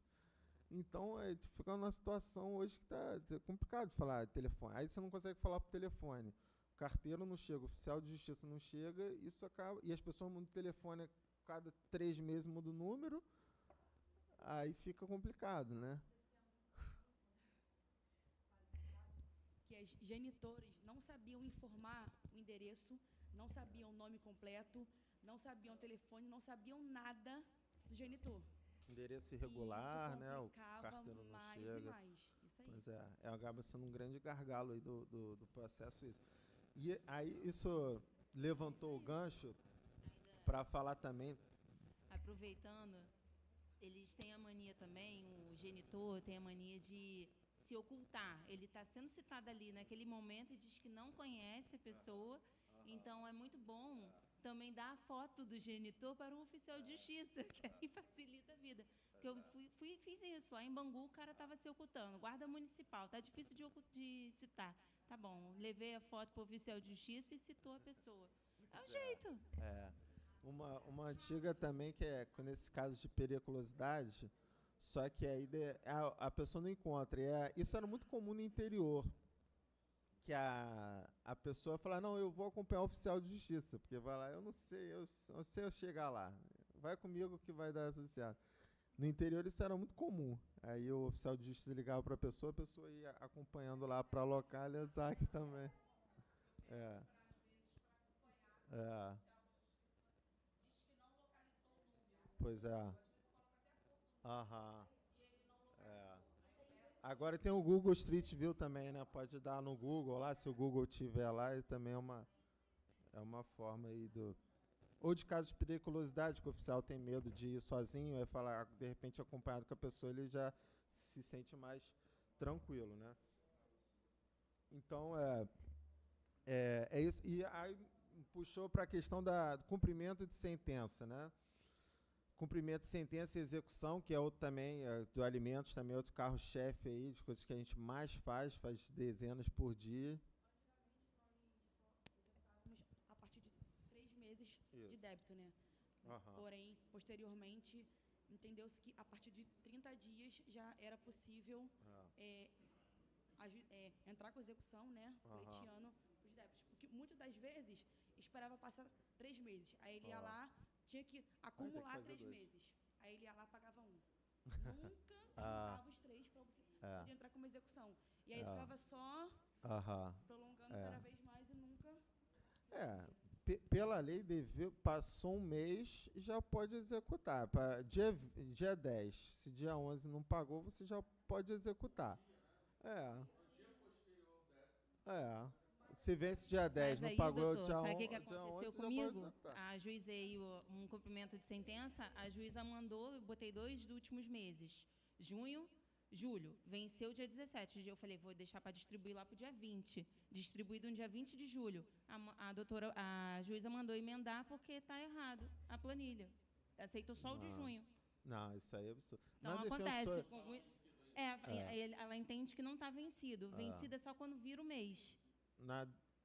Então, fica numa situação hoje que está complicado de falar telefone. Aí você não consegue falar por telefone. O carteiro não chega, o oficial de justiça não chega, isso acaba. E as pessoas mudam de telefone, cada 3 meses muda o número, aí fica complicado, né? Que as genitores não sabiam informar o endereço, não sabiam o nome completo, não sabiam o telefone, não sabiam nada do genitor. Endereço irregular, né? O carteiro não chega. Isso aí. Pois acaba sendo um grande gargalo aí do processo isso. E aí isso levantou o gancho para falar também. Aproveitando, eles têm a mania também, o genitor tem a mania de se ocultar. Ele está sendo citado ali naquele momento e diz que não conhece a pessoa. Então é muito bom também dar a foto do genitor para um oficial de justiça, que aí facilita a vida. Porque eu fiz isso, lá em Bangu o cara estava se ocultando, guarda municipal, tá difícil de citar. Tá bom, levei a foto para o oficial de justiça e citou a pessoa. É o jeito. Uma antiga também, que é nesse caso de periculosidade, só que aí a pessoa não encontra. Isso era muito comum no interior, que a pessoa fala, não, eu vou acompanhar o oficial de justiça, porque vai lá, eu não sei eu chegar lá, vai comigo que vai dar tudo certo. No interior isso era muito comum. Aí o oficial de justiça ligava para a pessoa ia acompanhando lá para localizar aqui também. Pois é. Aham. Agora tem o Google Street View também, né? Pode dar no Google lá, se o Google tiver lá, e também é uma forma aí ou de caso de periculosidade, que o oficial tem medo de ir sozinho, aí falar, de repente, acompanhado com a pessoa, ele já se sente mais tranquilo, né? Então, é isso. E aí puxou para a questão do cumprimento de sentença, né? Cumprimento de sentença e execução, que é outro também, do alimentos, também é outro carro-chefe aí, de coisas que a gente mais faz dezenas por dia. A partir de 3 meses de débito, né? Porém, posteriormente, entendeu-se que a partir de 30 dias já era possível entrar com execução, né? Pleiteando os débitos. Porque muitas das vezes esperava passar 3 meses. Aí ele ia lá, tinha que acumular 3 meses. Aí ele ia lá, pagava um. Nunca pagava os 3 para você poder entrar com uma execução. E aí ficava só prolongando cada vez mais e nunca... Pela lei, passou um mês, já pode executar. Dia 10, se dia 11 não pagou, você já pode executar. Se vence dia 10, mas não pagou, doutor, dia 11, sabe o que aconteceu comigo? A Ajuizei um cumprimento de sentença, a juíza mandou, eu botei 2 dos últimos meses, junho, julho, venceu dia 17. Eu falei, vou deixar para distribuir lá para o dia 20. Distribuído no dia 20 de julho. A juíza mandou emendar porque está errado a planilha. Aceitou só o de junho. Não, isso aí é absurdo. Então acontece. Ela entende que não está vencido. Vencido é só quando vira o mês.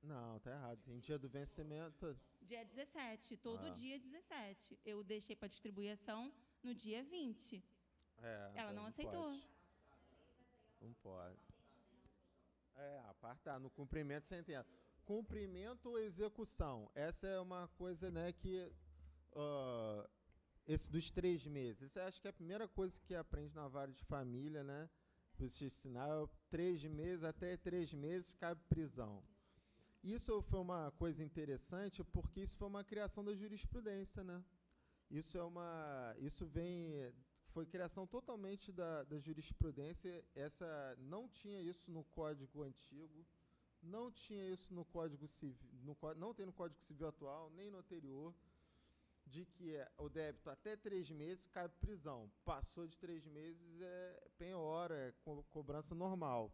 Não, tá errado. Em dia do vencimento... Dia 17, todo dia 17. Eu deixei para distribuição no dia 20. Ela não aceitou. Não pode. A parte no cumprimento de sentença. Cumprimento ou execução. Essa é uma coisa, né, que... esse dos 3 meses. Isso eu acho que é a primeira coisa que aprende na vara de família, né? Para te ensinar, 3 meses, até 3 meses cabe prisão. Isso foi uma coisa interessante, porque isso foi uma criação da jurisprudência, né? Foi criação totalmente da jurisprudência. Não tinha isso no Código Antigo, não tinha isso no Código Civil, não tem no Código Civil atual, nem no anterior, de que o débito até 3 meses cabe prisão. Passou de 3 meses, penhora, cobrança normal.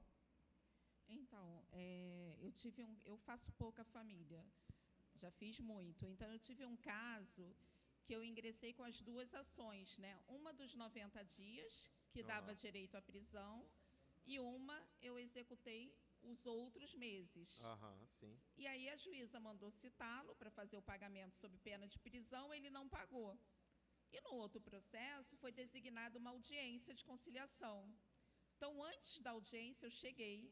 Então, eu faço pouca família, já fiz muito. Então, eu tive um caso que eu ingressei com as 2 ações, né? Uma dos 90 dias, que dava direito à prisão, e uma eu executei os outros meses. Sim. E aí a juíza mandou citá-lo para fazer o pagamento sob pena de prisão, ele não pagou. E no outro processo foi designada uma audiência de conciliação. Então, antes da audiência, eu cheguei,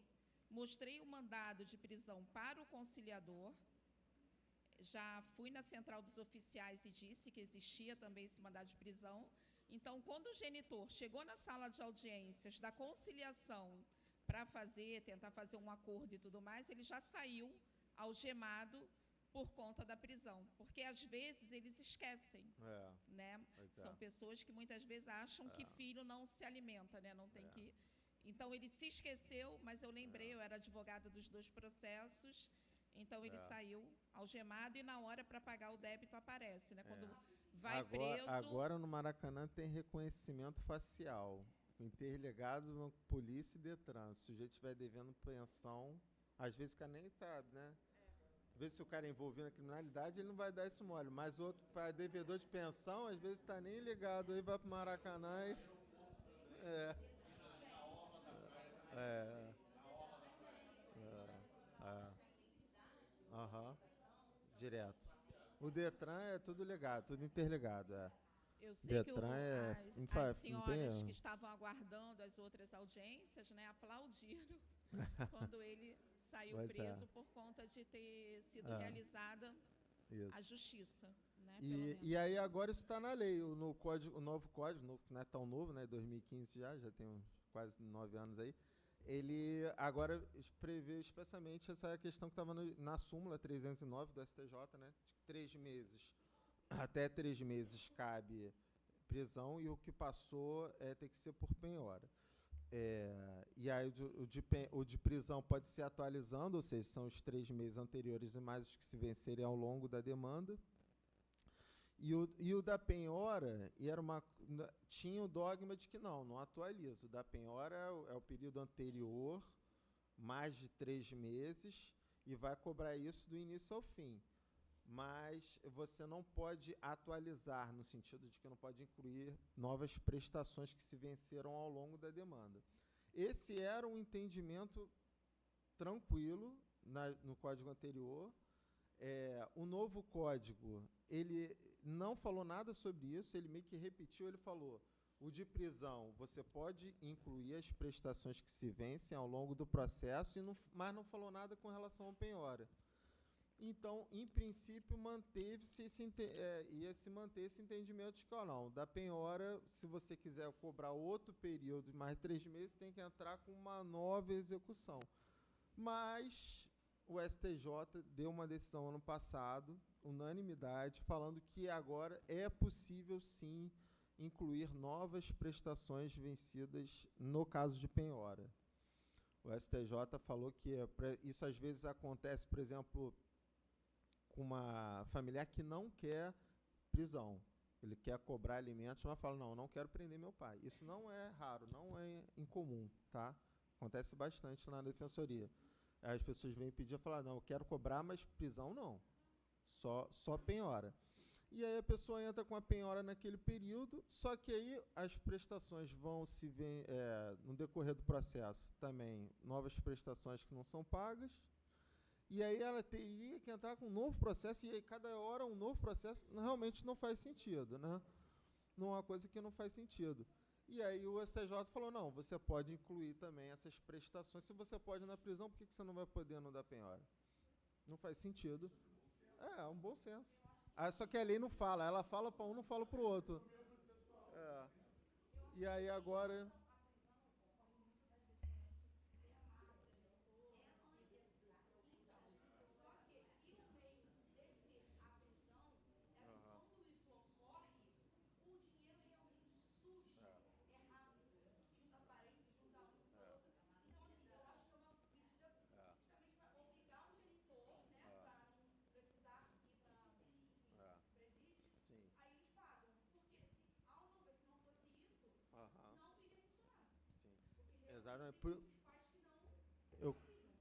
mostrei o mandado de prisão para o conciliador, já fui na central dos oficiais e disse que existia também esse mandado de prisão. Então, quando o genitor chegou na sala de audiências da conciliação para tentar fazer um acordo e tudo mais, ele já saiu algemado por conta da prisão, porque às vezes eles esquecem, né? São pessoas que muitas vezes acham que filho não se alimenta, né? Não tem que... Então, ele se esqueceu, mas eu lembrei, eu era advogada dos 2 processos, então ele saiu algemado e na hora para pagar o débito aparece, né? Quando vai preso... Agora no Maracanã tem reconhecimento facial. Interligado, polícia e Detran. Se o sujeito estiver devendo pensão, às vezes o cara nem sabe, né? Às vezes se o cara é envolvido na criminalidade, ele não vai dar esse mole. Mas outro, para devedor de pensão, às vezes está nem ligado, aí vai para o Maracanã e... Direto. O Detran é tudo ligado, tudo interligado. Eu sei Detran que as senhoras que estavam aguardando as outras audiências, né, aplaudiram quando ele saiu preso por conta de ter sido realizada a justiça. Né, e aí agora isso está na lei, o novo código, não é tão novo, né, 2015 já tem quase 9 anos aí, ele agora prevê especialmente essa questão que estava na súmula 309 do STJ, né, de 3 meses, até 3 meses cabe prisão e o que passou tem que ser por penhora. E aí o de prisão pode ser atualizando, ou seja, são os 3 meses anteriores e mais os que se vencerem ao longo da demanda. E o da penhora tinha o dogma de que não atualiza. O da penhora é o período anterior, mais de 3 meses, e vai cobrar isso do início ao fim. Mas você não pode atualizar, no sentido de que não pode incluir novas prestações que se venceram ao longo da demanda. Esse era um entendimento tranquilo no código anterior. O novo código, ele não falou nada sobre isso, ele meio que repetiu, ele falou, o de prisão, você pode incluir as prestações que se vencem ao longo do processo, mas não falou nada com relação ao penhora. Então, em princípio, ia se manter esse entendimento de que, não, da penhora, se você quiser cobrar outro período de mais de 3 meses, tem que entrar com uma nova execução. Mas o STJ deu uma decisão ano passado, unanimidade, falando que agora é possível, sim, incluir novas prestações vencidas no caso de penhora. O STJ falou que isso às vezes acontece, por exemplo, com uma familiar que não quer prisão. Ele quer cobrar alimentos, mas fala, não quero prender meu pai. Isso não é raro, não é incomum, tá? Acontece bastante na defensoria. As pessoas vêm pedir e falam, não, eu quero cobrar, mas prisão não. Só penhora. E aí a pessoa entra com a penhora naquele período, só que aí as prestações vão se ver, no decorrer do processo, também novas prestações que não são pagas, e aí ela teria que entrar com um novo processo, e aí cada hora um novo processo realmente não faz sentido, né? Não é uma coisa que não faz sentido. E aí o STJ falou, não, você pode incluir também essas prestações, se você pode na prisão, por que você não vai poder no da penhora? Não faz sentido. É um bom senso. Só que a lei não fala, ela fala para um, não fala para o outro. E aí agora...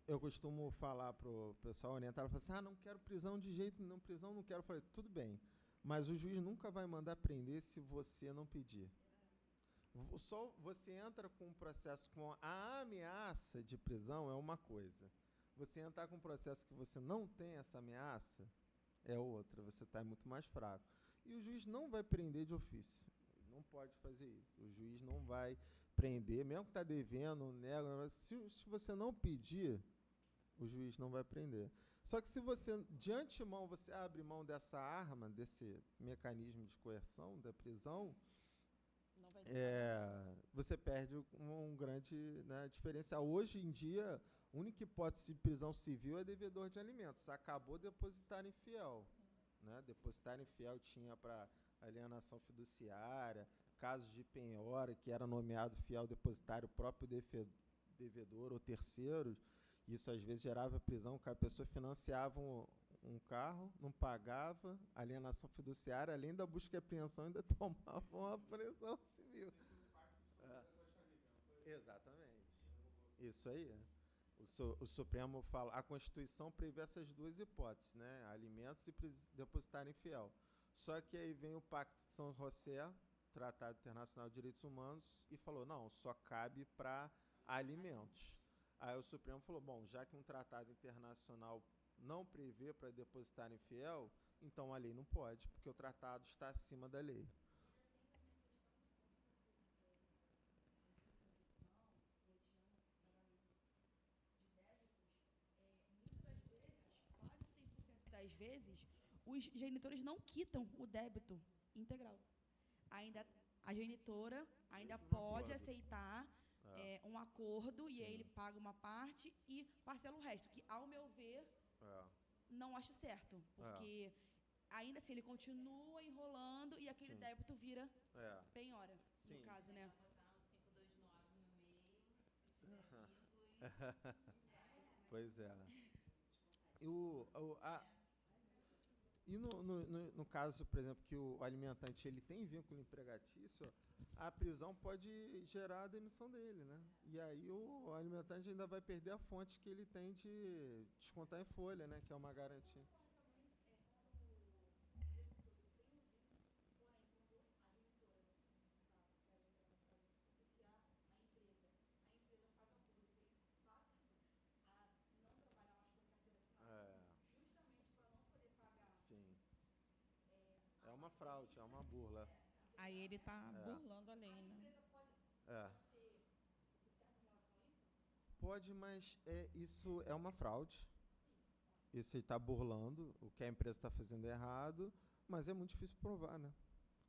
Eu costumo falar para o pessoal orientar, falo assim, não quero prisão de jeito nenhum, prisão não quero. Eu falei, tudo bem, mas o juiz nunca vai mandar prender se você não pedir. Só você entra com um processo com a ameaça de prisão é uma coisa. Você entrar com um processo que você não tem essa ameaça é outra, você está muito mais fraco. E o juiz não vai prender de ofício. Não pode fazer isso. O juiz não vai prender, mesmo que está devendo, nega. Se você não pedir, o juiz não vai prender. Só que se você, de antemão, você abre mão dessa arma, desse mecanismo de coerção, da prisão, você perde um grande, né, diferencial. Hoje em dia, a única hipótese de prisão civil é devedor de alimentos. Acabou depositário infiel. Né? Depositário infiel tinha para alienação fiduciária, casos de penhora, que era nomeado fiel depositário, o próprio devedor ou terceiros. Isso às vezes gerava prisão, porque a pessoa financiava um carro, não pagava, alienação fiduciária, além da busca e apreensão, ainda tomava uma prisão civil. Exatamente. Isso aí. O Supremo fala, a Constituição prevê essas duas hipóteses, né? Alimentos e depositário infiel. Só que aí vem o Pacto de São José, Tratado Internacional de Direitos Humanos, e falou, não, só cabe para alimentos. Aí o Supremo falou, bom, já que um tratado internacional não prevê para depositário infiel, então a lei não pode, porque o tratado está acima da lei. Das vezes, os genitores não quitam o débito integral. Ainda a genitora ainda pode aceitar um acordo e aí ele paga uma parte e parcela o resto, que, ao meu ver, não acho certo, porque ainda assim ele continua enrolando e aquele débito vira penhora, no caso, né? Pois é. E no caso, por exemplo, que o alimentante ele tem vínculo empregatício, a prisão pode gerar a demissão dele, né? E aí o alimentante ainda vai perder a fonte que ele tem de descontar em folha, né? Que é uma garantia. É uma fraude, é uma burla. Aí ele está burlando a lei, né? Pode, mas isso é uma fraude. Isso está burlando o que a empresa está fazendo errado, mas é muito difícil provar, né?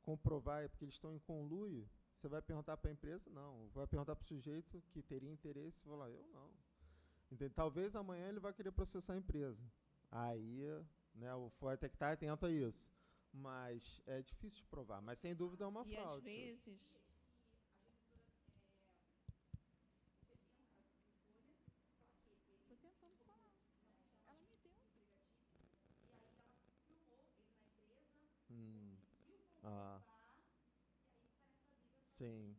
Comprovar é porque eles estão em conluio. Você vai perguntar para a empresa? Não. Vai perguntar para o sujeito que teria interesse? Vai falar, eu não. Entende? Talvez amanhã ele vai querer processar a empresa. Aí, né, o FOI tem que estar atento a isso. Mas é difícil de provar. Mas, sem dúvida, é uma fraude. E, às vezes... Estou tentando falar. Ela me deu. E aí ela filmou ele na empresa, Sim.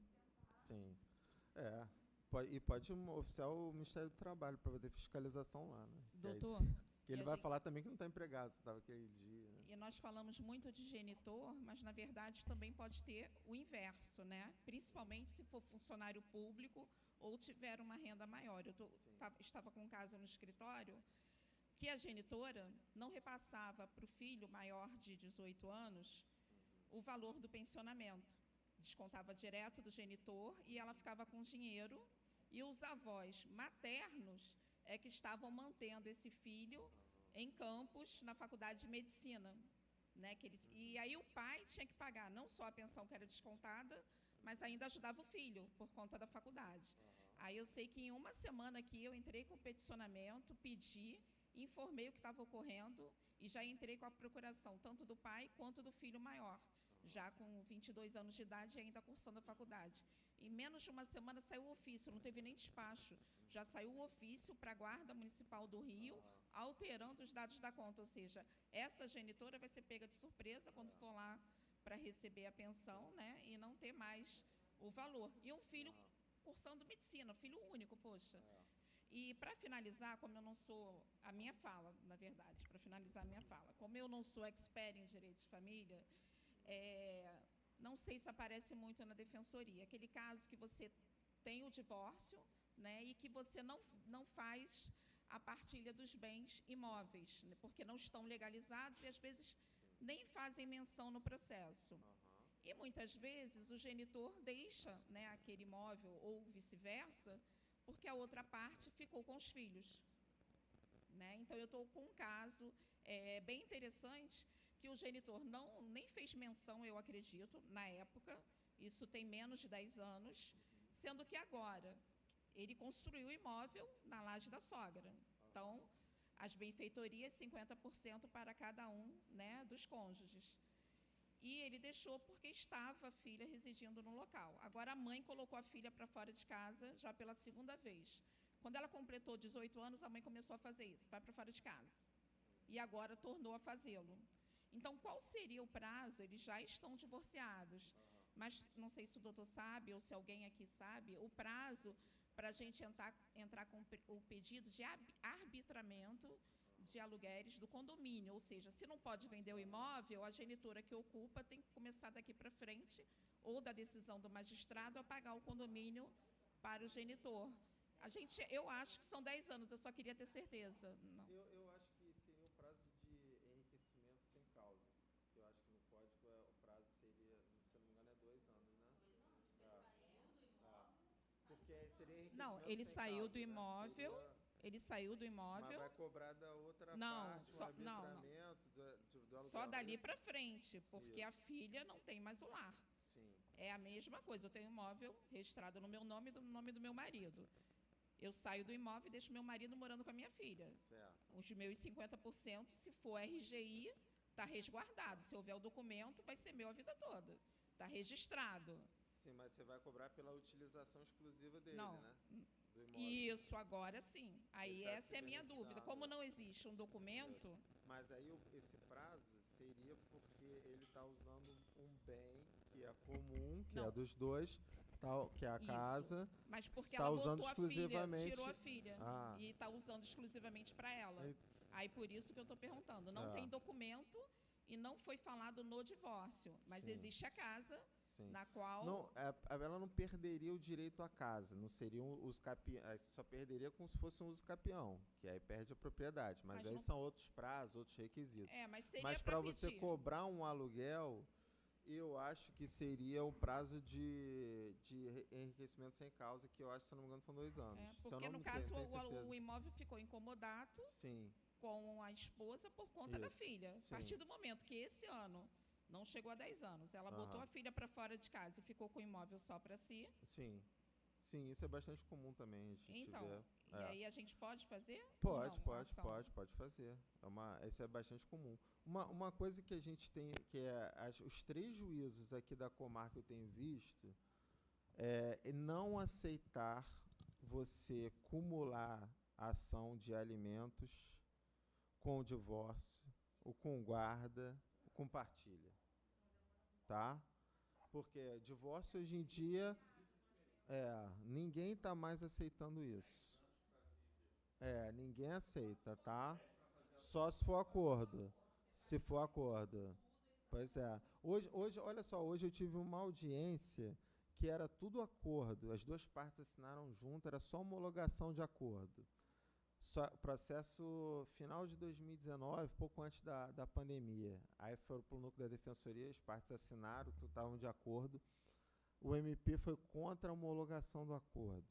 E pode oficiar o Ministério do Trabalho para poder fiscalização lá, né? Doutor... Que ele vai falar também que não está empregado, você estava aquele dia. Né? E nós falamos muito de genitor, mas, na verdade, também pode ter o inverso, né? Principalmente se for funcionário público ou tiver uma renda maior. Eu estava com um caso no escritório que a genitora não repassava para o filho maior de 18 anos o valor do pensionamento. Descontava direto do genitor e ela ficava com dinheiro e os avós maternos é que estavam mantendo esse filho em Campos, na faculdade de medicina. Né, e aí o pai tinha que pagar não só a pensão que era descontada, mas ainda ajudava o filho, por conta da faculdade. Aí eu sei que em uma semana aqui eu entrei com o peticionamento, pedi, informei o que estava ocorrendo e já entrei com a procuração, tanto do pai quanto do filho maior, já com 22 anos de idade e ainda cursando a faculdade. Em menos de uma semana saiu o ofício, não teve nem despacho. Já saiu o ofício para a Guarda Municipal do Rio, alterando os dados da conta. Ou seja, essa genitora vai ser pega de surpresa quando for lá para receber a pensão, né, e não ter mais o valor. E um filho cursando medicina, filho único, poxa. E, para finalizar, como eu não sou... A minha fala, na verdade, para finalizar a minha fala. Como eu não sou expert em direito de família... não sei se aparece muito na defensoria, aquele caso que você tem o divórcio, né, e que você não faz a partilha dos bens imóveis, né, porque não estão legalizados e, às vezes, nem fazem menção no processo. E, muitas vezes, o genitor deixa, né, aquele imóvel ou vice-versa, porque a outra parte ficou com os filhos. Né? Então, eu estou com um caso bem interessante, que o genitor nem fez menção, eu acredito, na época, isso tem menos de 10 anos, sendo que agora ele construiu o imóvel na laje da sogra. Então, as benfeitorias, 50% para cada um, né, dos cônjuges. E ele deixou porque estava a filha residindo no local. Agora, a mãe colocou a filha para fora de casa já pela segunda vez. Quando ela completou 18 anos, a mãe começou a fazer isso, vai para fora de casa. E agora tornou a fazê-lo. Então, qual seria o prazo? Eles já estão divorciados, mas não sei se o doutor sabe ou se alguém aqui sabe, o prazo para a gente entrar com o pedido de arbitramento de aluguéis do condomínio, ou seja, se não pode vender o imóvel, a genitora que ocupa tem que começar daqui para frente, ou da decisão do magistrado, a pagar o condomínio para o genitor. Eu acho que são 10 anos, eu só queria ter certeza. Não. Eu acho que seria um prazo de enriquecimento sem causa. seria Não, enriquecimento ele sem saiu causa, do né? imóvel, Seria- ele saiu do Mas imóvel, vai cobrar da outra Não, parte, só- o não, não. arbitramento do aluguel. só dali isso? para frente, porque a Isso. filha não tem mais o lar. Sim. É a mesma coisa, eu tenho um imóvel registrado no meu nome e no nome do meu marido. Eu saio do imóvel e deixo meu marido morando com a minha filha. Certo. Os meus 50%, se for RGI, está resguardado. Se houver o documento, vai ser meu a vida toda. Está registrado. Sim, mas você vai cobrar pela utilização exclusiva dele, Não. né? Do imóvel. Isso, agora sim. Aí Ele tá essa se é a minha dúvida. beneficiando. Como não existe um documento, Mas aí esse prazo seria porque ele está usando um bem que é comum, que é Não. dos dois, tal, que é a Isso. casa. mas porque Está ela usando botou a filha, exclusivamente- tirou a filha Ah. e está usando exclusivamente para ela. Aí- Aí por isso que eu estou perguntando. Não Ah. tem documento e não foi falado no divórcio, mas Sim. existe a casa Sim. na qual Não, ela não perderia o direito à casa, não seria um uso capião, só perderia como se fosse um uso capião, que aí perde a propriedade. Mas Mas aí não- são outros prazos, outros requisitos. mas seria Mas para para você pedir. cobrar um aluguel, eu acho que seria o prazo de enriquecimento sem causa, que eu acho, se eu não me engano, são 2 anos. É, Se eu porque não no me caso tenho certeza. o imóvel ficou incomodato Sim, com a esposa por conta da Isso, filha. sim. A partir do momento que esse ano não chegou a 10 anos, ela botou Aham. a filha para fora de casa e ficou com o imóvel só para si. sim. Sim, isso é bastante comum também, a gente Então, vê. e É. aí a gente pode fazer? ou Pode, não, pode, ação? pode fazer. Isso é bastante comum. Uma coisa que a gente tem, que é os 3 juízos aqui da comarca que eu tenho visto, é não aceitar você cumular a ação de alimentos com o divórcio, ou com guarda, ou com partilha. Tá? Porque divórcio hoje em dia, ninguém está mais aceitando isso. Ninguém aceita, tá? Só se for acordo. Se for acordo. Pois é. Hoje, olha só, hoje eu tive uma audiência que era tudo acordo. As 2 partes assinaram junto, era só homologação de acordo. Processo final de 2019, pouco antes da pandemia. Aí foram para o núcleo da defensoria, as partes assinaram, estavam de acordo. O MP foi contra a homologação do acordo.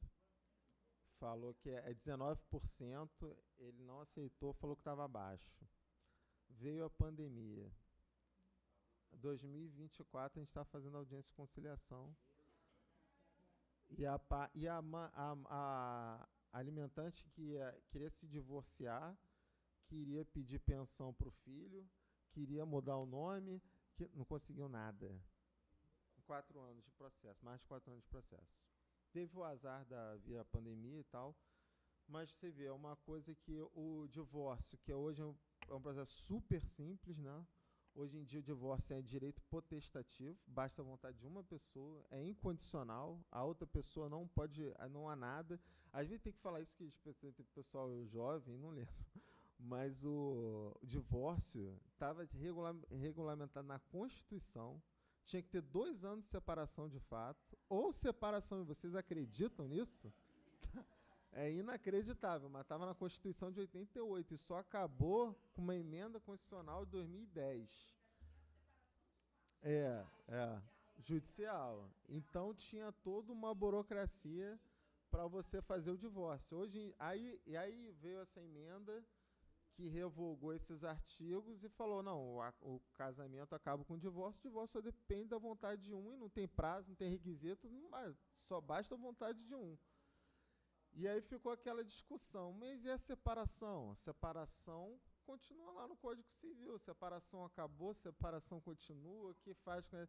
Falou que é 19%, ele não aceitou, falou que estava abaixo. Veio a pandemia. 2024 a gente está fazendo audiência de conciliação. E a alimentante que queria se divorciar, queria pedir pensão para o filho, queria mudar o nome, que não conseguiu nada. 4 anos de processo, mais de 4 anos de processo. Teve o azar da vir a pandemia e tal, mas você vê, é uma coisa que o divórcio, que hoje é um processo super simples, né? Hoje em dia o divórcio é direito potestativo, basta a vontade de uma pessoa, é incondicional, a outra pessoa não pode, não há nada. Às vezes tem que falar isso, que tem pessoal jovem, não lembro, mas o divórcio estava regulamentado na Constituição, tinha que ter 2 anos de separação de fato, ou separação, vocês acreditam nisso? É inacreditável, mas estava na Constituição de 88 e só acabou com uma emenda constitucional de 2010. Judicial. Então tinha toda uma burocracia para você fazer o divórcio. Aí veio essa emenda que revogou esses artigos e falou, não, o casamento acaba com o divórcio só depende da vontade de um e não tem prazo, não tem requisito, só basta a vontade de um. E aí ficou aquela discussão, mas e a separação? A separação continua lá no Código Civil, a separação acabou, a separação continua, o que faz com...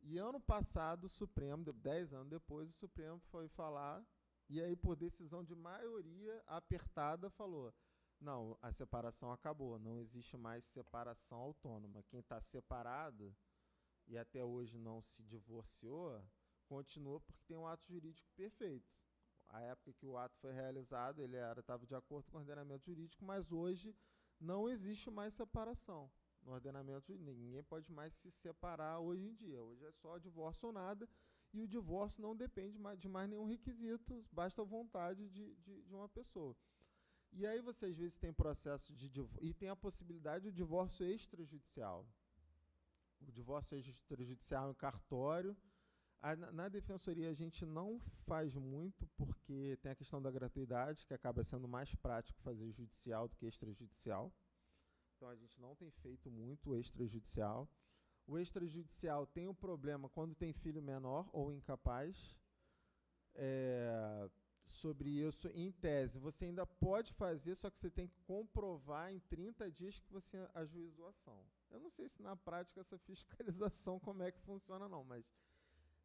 E ano passado, o Supremo, 10 anos depois, o Supremo foi falar, e aí por decisão de maioria apertada falou, não, a separação acabou, não existe mais separação autônoma. Quem está separado e até hoje não se divorciou, continua porque tem um ato jurídico perfeito. A época que o ato foi realizado, ele estava de acordo com o ordenamento jurídico, mas hoje não existe mais separação. No ordenamento jurídico, ninguém pode mais se separar hoje em dia. Hoje é só divórcio ou nada, e o divórcio não depende de mais nenhum requisito, basta a vontade de uma pessoa. E aí você, às vezes, tem processo de divórcio, e tem a possibilidade do divórcio extrajudicial. O divórcio extrajudicial em cartório, Na defensoria a gente não faz muito, porque tem a questão da gratuidade, que acaba sendo mais prático fazer judicial do que extrajudicial. Então a gente não tem feito muito extrajudicial. O extrajudicial tem um problema quando tem filho menor ou incapaz. Sobre isso, em tese, você ainda pode fazer, só que você tem que comprovar em 30 dias que você ajuizou a ação. Eu não sei se na prática essa fiscalização como é que funciona, não, mas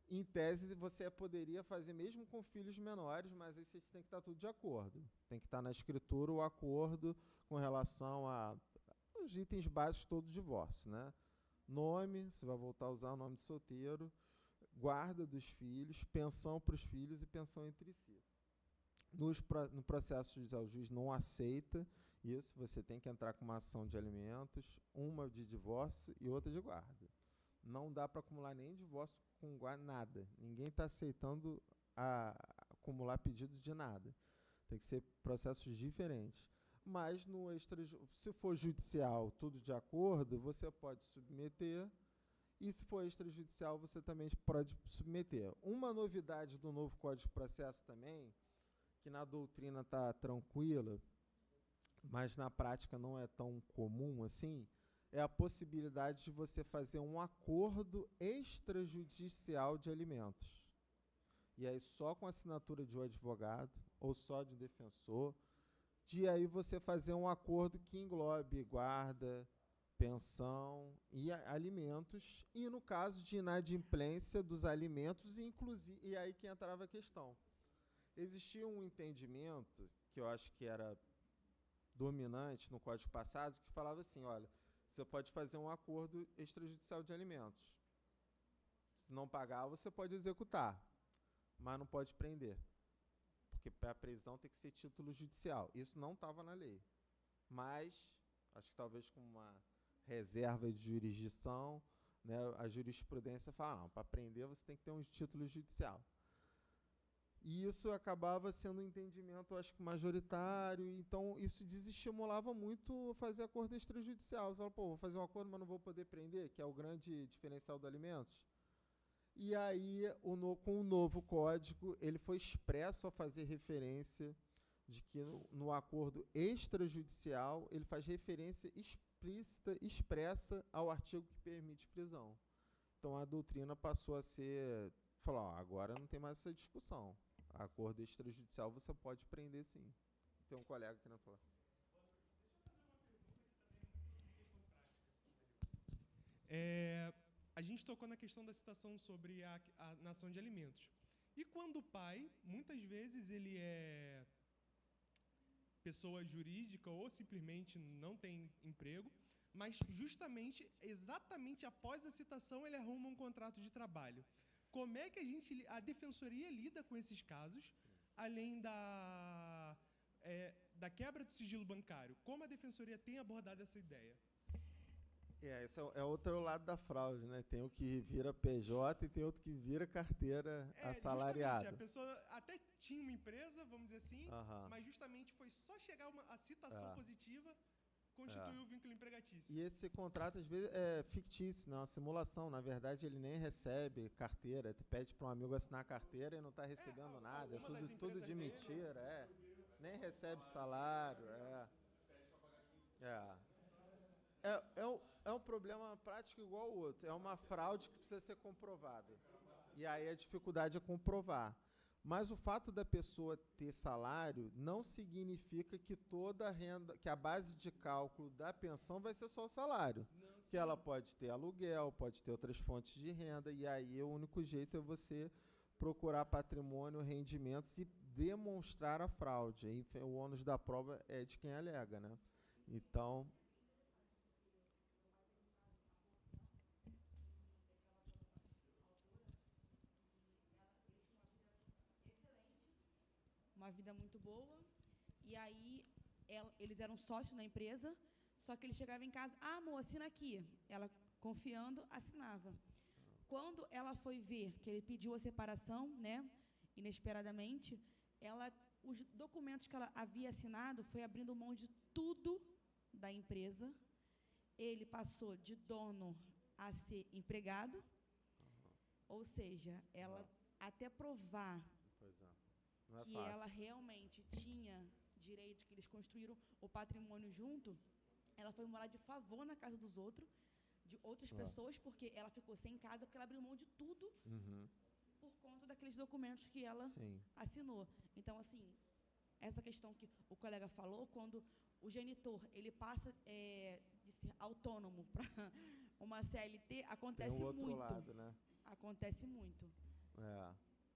em tese você poderia fazer mesmo com filhos menores, mas aí vocês têm que estar tudo de acordo. Tem que estar na escritura o acordo com relação aos itens básicos todos do divórcio, né? Nome, você vai voltar a usar o nome de solteiro, guarda dos filhos, pensão para os filhos e pensão entre si. No processo judicial, o juiz não aceita isso, você tem que entrar com uma ação de alimentos, uma de divórcio e outra de guarda. Não dá para acumular nem divórcio com guarda, nada. Ninguém está aceitando acumular pedidos de nada. Tem que ser processos diferentes. Mas, se for judicial, tudo de acordo, você pode submeter. E se for extrajudicial, você também pode submeter. Uma novidade do novo Código de Processo também, que na doutrina está tranquila, mas na prática não é tão comum assim, é a possibilidade de você fazer um acordo extrajudicial de alimentos. E aí só com a assinatura de um advogado ou só de um defensor, de aí você fazer um acordo que englobe guarda, pensão e alimentos, e no caso de inadimplência dos alimentos, inclusive, e aí que entrava a questão. Existia um entendimento, que eu acho que era dominante no Código passado, que falava assim, olha, você pode fazer um acordo extrajudicial de alimentos. Se não pagar, você pode executar, mas não pode prender. Porque para a prisão tem que ser título judicial. Isso não estava na lei. Mas, acho que talvez com uma reserva de jurisdição, né, a jurisprudência fala, não, para prender você tem que ter um título judicial. E isso acabava sendo um entendimento, acho que majoritário, então isso desestimulava muito fazer acordo extrajudicial. Você fala, pô, vou fazer um acordo, mas não vou poder prender, que é o grande diferencial do alimentos. E aí, com o novo código, ele foi expresso a fazer referência de que no acordo extrajudicial, ele faz referência explícita, expressa ao artigo que permite prisão. Então, a doutrina passou a ser... Falou, ó, agora não tem mais essa discussão. Acordo extrajudicial você pode prender, sim. Tem um colega que não falou. A gente tocou na questão da citação sobre a nação de alimentos. E quando o pai, muitas vezes ele é pessoa jurídica ou simplesmente não tem emprego, mas justamente, exatamente após a citação, ele arruma um contrato de trabalho. Como é que a defensoria lida com esses casos, além da quebra do sigilo bancário? Como a defensoria tem abordado essa ideia? Esse é outro lado da fraude, né? Tem o que vira PJ e tem outro que vira carteira assalariada. A pessoa até tinha uma empresa, vamos dizer assim, mas justamente foi só chegar a citação positiva, constituiu o vínculo empregatício. E esse contrato, às vezes, é fictício, não é uma simulação. Na verdade, ele nem recebe carteira. Você pede para um amigo assinar a carteira e não está recebendo nada. É tudo de mentira. Nem recebe salário. É um problema prático igual ao outro. É uma fraude que precisa ser comprovada. E aí a dificuldade é comprovar. Mas o fato da pessoa ter salário não significa que toda a renda, que a base de cálculo da pensão vai ser só o salário. Que ela pode ter aluguel, pode ter outras fontes de renda, e aí o único jeito é você procurar patrimônio, rendimentos e demonstrar a fraude. Aí o ônus da prova é de quem alega, né? Então... Uma vida muito boa, e aí eles eram sócios na empresa, só que ele chegava em casa, amor, assina aqui. Ela, confiando, assinava. Quando ela foi ver que ele pediu a separação, né, inesperadamente, os documentos que ela havia assinado foi abrindo mão de tudo da empresa. Ele passou de dono a ser empregado, Ou seja, ela até provar Pois é. Não é que fácil. ela realmente tinha direito, que eles construíram o patrimônio junto, ela foi morar de favor na casa dos outros, de outras pessoas, porque ela ficou sem casa, porque ela abriu mão de tudo por conta daqueles documentos que ela assinou. Então, assim, essa questão que o colega falou, quando o genitor ele passa de ser autônomo para uma CLT, acontece Tem o outro muito. lado, né? Acontece muito.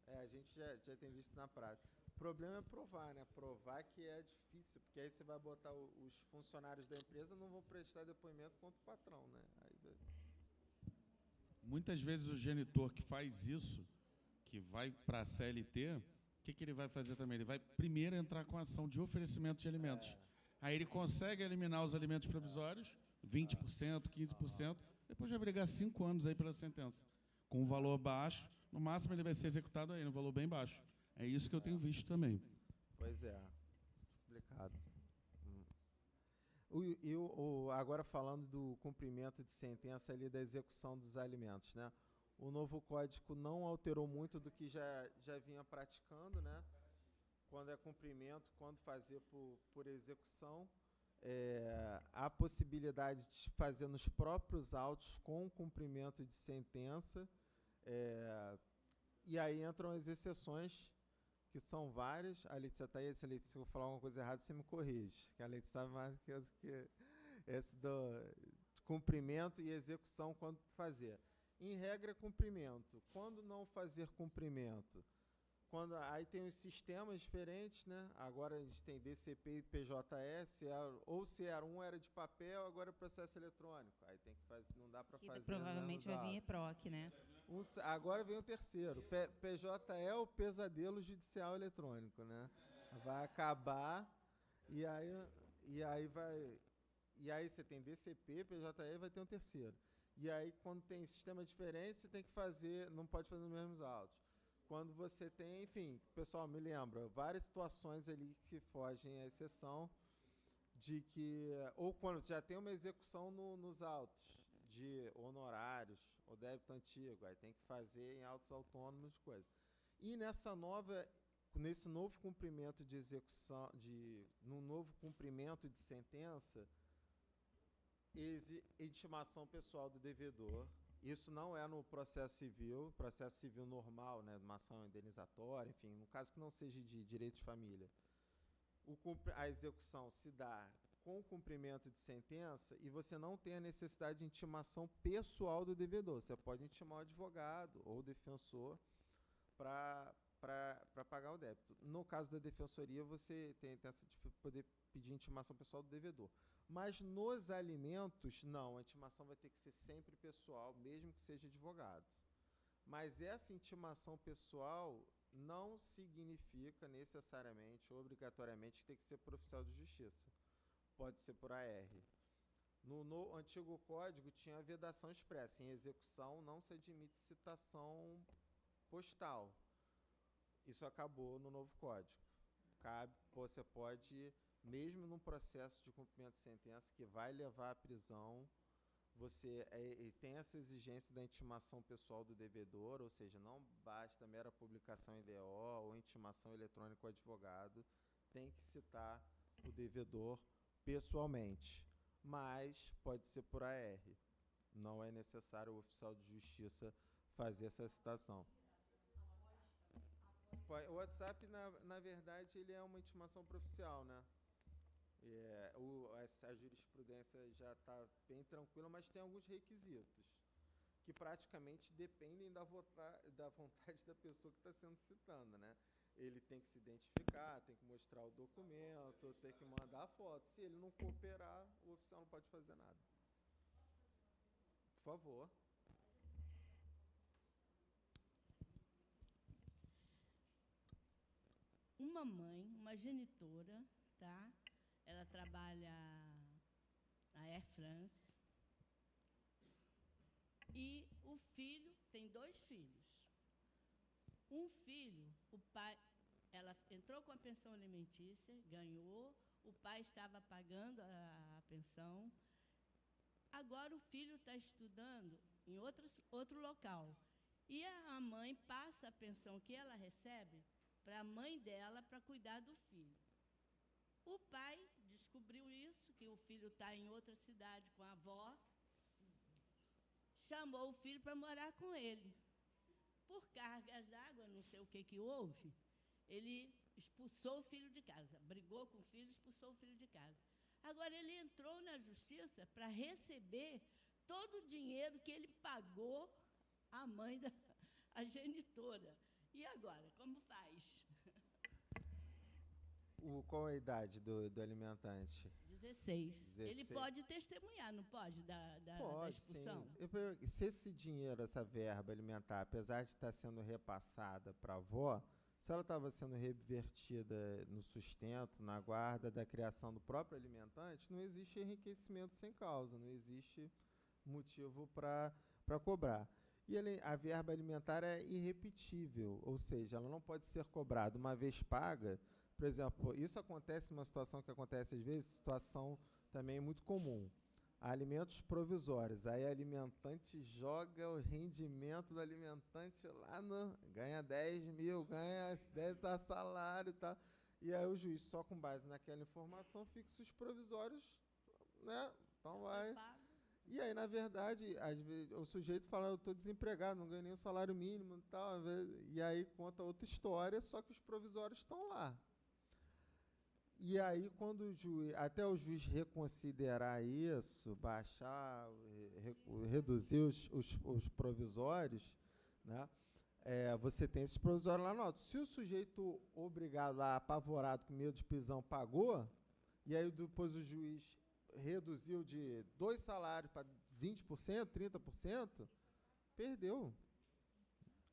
A gente já tem visto na prática. O problema é provar, né? Provar que é difícil, porque aí você vai botar os funcionários da empresa não vão prestar depoimento contra o patrão, né? Muitas vezes o genitor que faz isso, que vai para a CLT, o que ele vai fazer também? Ele vai primeiro entrar com a ação de oferecimento de alimentos. Aí ele consegue eliminar os alimentos provisórios, 20%, 15%, depois vai brigar 5 anos aí pela sentença. Com um valor baixo, no máximo ele vai ser executado aí, no valor bem baixo. É isso que eu tenho visto também. Pois é, complicado. Agora falando do cumprimento de sentença ali da execução dos alimentos, né? O novo código não alterou muito do que já vinha praticando, né? Quando é cumprimento, quando fazer por execução, há possibilidade de fazer nos próprios autos com cumprimento de sentença, e aí entram as exceções, que são várias. A Letícia está aí, se eu falar alguma coisa errada, você me corrige, que a Letícia sabe mais que esse de cumprimento e execução quando fazer. Em regra, cumprimento. Quando não fazer cumprimento? Aí tem os sistemas diferentes, né? Agora a gente tem DCP e PJS, ou se era um era de papel, agora é processo eletrônico. Aí tem que fazer, não dá para fazer. Provavelmente vai vir EPROC, né? Agora vem o terceiro. PJE é o pesadelo judicial eletrônico, né? Vai acabar e aí você tem DCP, PJE, vai ter um terceiro. E aí quando tem sistema diferente, você tem que fazer, não pode fazer nos mesmos autos. Quando você tem, enfim, pessoal, me lembra, várias situações ali que fogem à exceção de que, ou quando já tem uma execução nos autos de honorários ou débito antigo, aí tem que fazer em autos autônomos, coisas. E nesse novo cumprimento de execução, no novo cumprimento de sentença, intimação pessoal do devedor. Isso não é no processo civil normal, né, uma ação indenizatória, enfim, no caso que não seja de direito de família. A execução se dá com cumprimento de sentença e você não tem a necessidade de intimação pessoal do devedor. Você pode intimar o advogado ou o defensor para pagar o débito. No caso da defensoria, você tem essa de poder pedir intimação pessoal do devedor. Mas nos alimentos, não, a intimação vai ter que ser sempre pessoal, mesmo que seja advogado. Mas essa intimação pessoal não significa necessariamente, obrigatoriamente, que tem que ser por oficial de justiça. Pode ser por AR. No antigo código tinha a vedação expressa. Em execução não se admite citação postal. Isso acabou no novo código. Você pode, mesmo num processo de cumprimento de sentença que vai levar à prisão, você tem essa exigência da intimação pessoal do devedor, ou seja, não basta mera publicação em DO ou intimação eletrônica ao advogado, tem que citar o devedor pessoalmente, mas pode ser por AR. Não é necessário o oficial de justiça fazer essa citação. O WhatsApp, na verdade, ele é uma intimação proficial, né? A jurisprudência já está bem tranquila, mas tem alguns requisitos que praticamente dependem da vontade da pessoa que está sendo citada, né? Ele tem que se identificar, tem que mostrar o documento, tem que mandar a foto. Se ele não cooperar, o oficial não pode fazer nada. Por favor. Uma mãe, uma genitora, tá? Ela trabalha na Air France. E o filho, tem 2 filhos. Um filho, o pai, ela entrou com a pensão alimentícia, ganhou, o pai estava pagando a pensão. Agora o filho está estudando em outro local. E a mãe passa a pensão que ela recebe para a mãe dela para cuidar do filho. O pai descobriu isso, que o filho está em outra cidade com a avó, chamou o filho para morar com ele. Por cargas d'água, não sei o que houve, ele expulsou o filho de casa, brigou com o filho, expulsou o filho de casa. Agora, ele entrou na justiça para receber todo o dinheiro que ele pagou à mãe, a genitora. E agora, como faz? Qual a idade do alimentante? 16. Ele pode testemunhar, não pode, da expulsão? Sim. Se esse dinheiro, essa verba alimentar, apesar de estar sendo repassada para a avó, se ela estava sendo revertida no sustento, na guarda da criação do próprio alimentante, não existe enriquecimento sem causa, não existe motivo para cobrar. E a verba alimentar é irrepetível, ou seja, ela não pode ser cobrada uma vez paga. Por exemplo, isso acontece, uma situação que acontece às vezes, situação também muito comum. Alimentos provisórios. Aí a alimentante joga o rendimento do alimentante lá ganha 10 mil, ganha 10 da salário e tal. E aí o juiz, só com base naquela informação, fixa os provisórios, né? Então vai. E aí, na verdade, às vezes, o sujeito fala, eu estou desempregado, não ganho nem o salário mínimo e tal. E aí conta outra história, só que os provisórios estão lá. E aí, quando até o juiz reconsiderar isso, baixar, reduzir os provisórios, né, você tem esses provisórios lá no alto. Se o sujeito obrigado lá, apavorado, com medo de prisão, pagou, e aí depois o juiz reduziu de 2 salários para 20%, 30%, perdeu.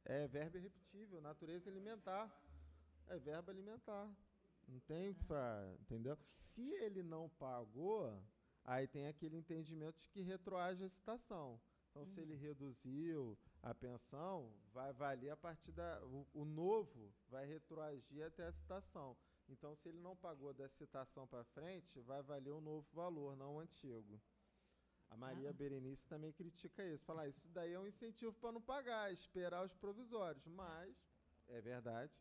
É verba irrepetível, natureza alimentar. É verba alimentar. Não tem o que fazer, entendeu? Se ele não pagou, aí tem aquele entendimento de que retroage a citação. Então, se ele reduziu a pensão, vai valer a partir o novo vai retroagir até a citação. Então, se ele não pagou da citação para frente, vai valer o novo valor, não o antigo. A Maria Berenice também critica isso. Fala, isso daí é um incentivo para não pagar, esperar os provisórios. Mas, é verdade.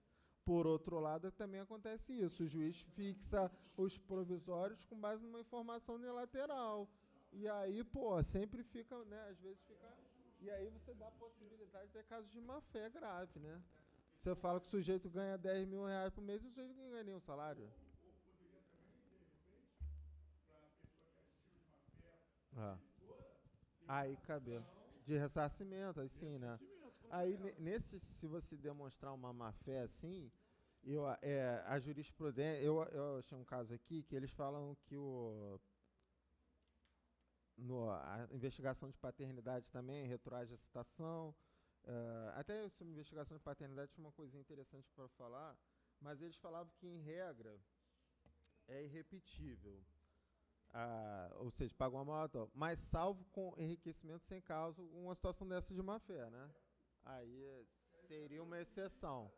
Por outro lado, também acontece isso. O juiz fixa os provisórios com base numa informação unilateral. E aí, sempre fica, né? Às vezes fica... E aí você dá a possibilidade de ter casos de má-fé grave, né? Você fala que o sujeito ganha 10 mil reais por mês e o sujeito não ganha nenhum salário. Aí cabe. De ressarcimento, aí sim, né? Aí, se você demonstrar uma má-fé assim, a jurisprudência... Eu achei um caso aqui que eles falam que a investigação de paternidade também retroage a citação. Até sobre investigação de paternidade tinha uma coisinha interessante para falar, mas eles falavam que, em regra, é irrepetível. Ou seja, paga uma moto, mas salvo com enriquecimento sem causa, uma situação dessa de má-fé, né? Aí seria uma exceção.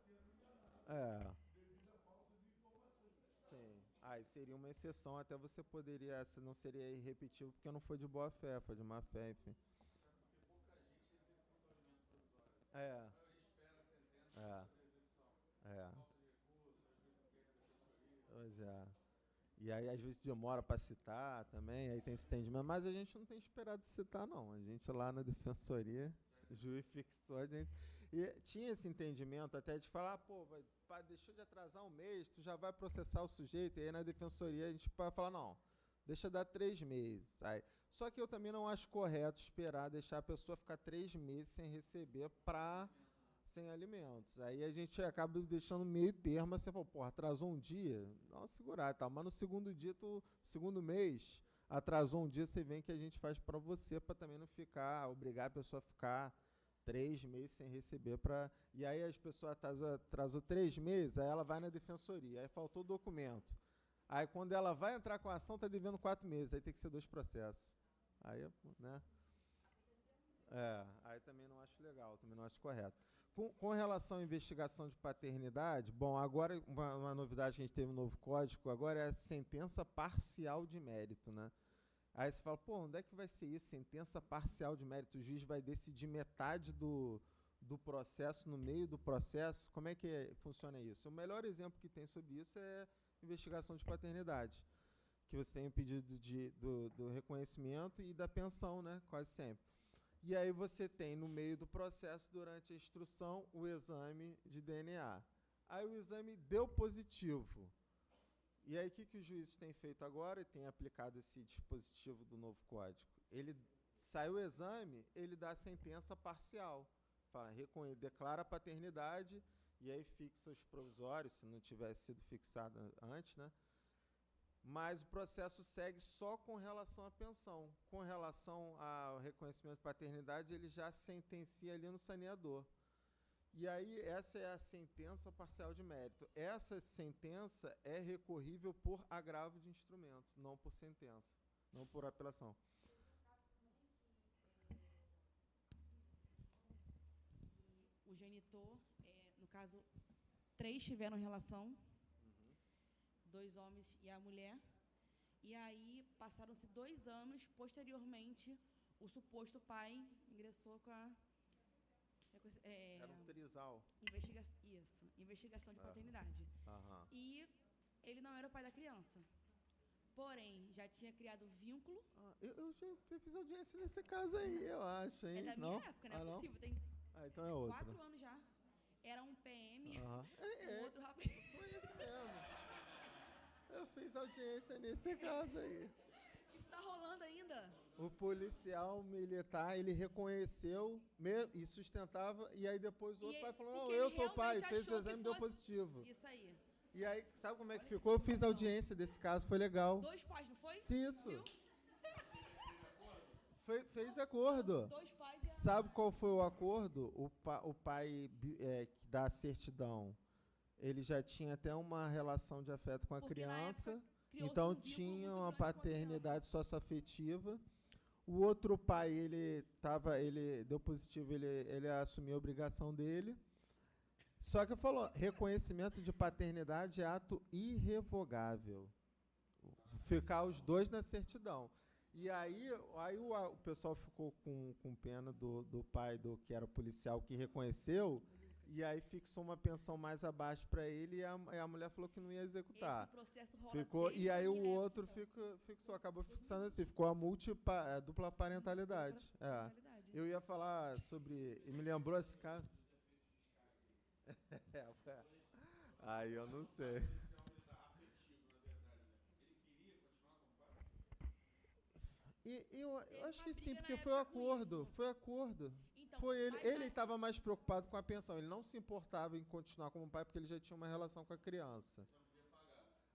Sim. Aí seria uma exceção, até você poderia, não seria irrepetível, porque não foi de boa fé, foi de má fé, enfim. Pois é. E aí, às vezes, demora para citar também, aí tem esse entendimento, mas a gente não tem esperado citar, não. A gente lá na defensoria, o juiz fixou a gente. E tinha esse entendimento até de falar, deixou de atrasar um mês, tu já vai processar o sujeito, e aí na defensoria a gente vai falar, não, deixa dar 3 meses. Aí, só que eu também não acho correto esperar, deixar a pessoa ficar 3 meses sem receber sem alimentos. Aí a gente acaba deixando meio termo, assim, atrasou um dia, dá uma segurada, tá? Mas no segundo dia, segundo mês, atrasou um dia, você vem que a gente faz para você, para também não obrigar a pessoa a ficar 3 meses sem receber. E aí as pessoas atrasou 3 meses, aí ela vai na defensoria, aí faltou documento. Aí quando ela vai entrar com a ação, está devendo 4 meses, aí tem que ser 2 processos. Aí, né? Aí também não acho legal, também não acho correto. Com relação à investigação de paternidade, agora uma novidade que a gente teve no novo código, agora é a sentença parcial de mérito, né? Aí você fala, onde é que vai ser isso? Sentença parcial de mérito. O juiz vai decidir metade do do processo, no meio do processo, como é que funciona isso? O melhor exemplo que tem sobre isso é investigação de paternidade, que você tem o pedido do reconhecimento e da pensão, né, quase sempre. E aí você tem, no meio do processo, durante a instrução, o exame de DNA. Aí o exame deu positivo. E aí o que os juízes têm feito agora? Tem aplicado esse dispositivo do novo código. Ele sai o exame, ele dá a sentença parcial. Fala, declara a paternidade e aí fixa os provisórios, se não tivesse sido fixado antes, né? Mas o processo segue só com relação à pensão. Com relação ao reconhecimento de paternidade, ele já sentencia ali no saneador. E aí, essa é a sentença parcial de mérito. Essa sentença é recorrível por agravo de instrumento, não por sentença, não por apelação. O genitor, no caso, 3 tiveram relação, 2 homens e a mulher, e aí passaram-se 2 anos, posteriormente, o suposto pai ingressou com a... Era um trisal. Investigação de paternidade. E ele não era o pai da criança. Porém, já tinha criado vínculo. Eu já fiz audiência nesse caso aí, eu acho, hein? É da minha época, não é possível. Tem então é outro. 4 anos já. Era um PM, outro rapaz. Foi esse mesmo. Eu fiz audiência nesse caso aí. Isso está rolando ainda? O policial militar, ele reconheceu e sustentava, e aí depois o outro pai falou, não, eu sou o pai, fez o exame e deu positivo. Isso aí. E aí, sabe como é que ficou? Eu fiz audiência desse caso, foi legal. 2 pais, não foi? Isso. Fez acordo. 2 pais. Sabe qual foi o acordo? O pai que dá a certidão, ele já tinha até uma relação de afeto com a criança, então tinha uma paternidade socioafetiva. O outro pai, ele deu positivo, ele assumiu a obrigação dele. Só que falou, reconhecimento de paternidade é ato irrevogável. Ficar os 2 na certidão. E aí o pessoal ficou com pena do pai que era o policial que reconheceu, e aí fixou uma pensão mais abaixo para ele, e a mulher falou que não ia executar. Esse processo rola ficou, e aí o outro fixou, acabou fixando assim, ficou a dupla parentalidade. Eu ia falar sobre... E me lembrou esse caso. Aí eu não sei. Eu acho que sim, porque foi acordo. Então, foi ele estava mais preocupado com a pensão. Ele não se importava em continuar como pai, porque ele já tinha uma relação com a criança.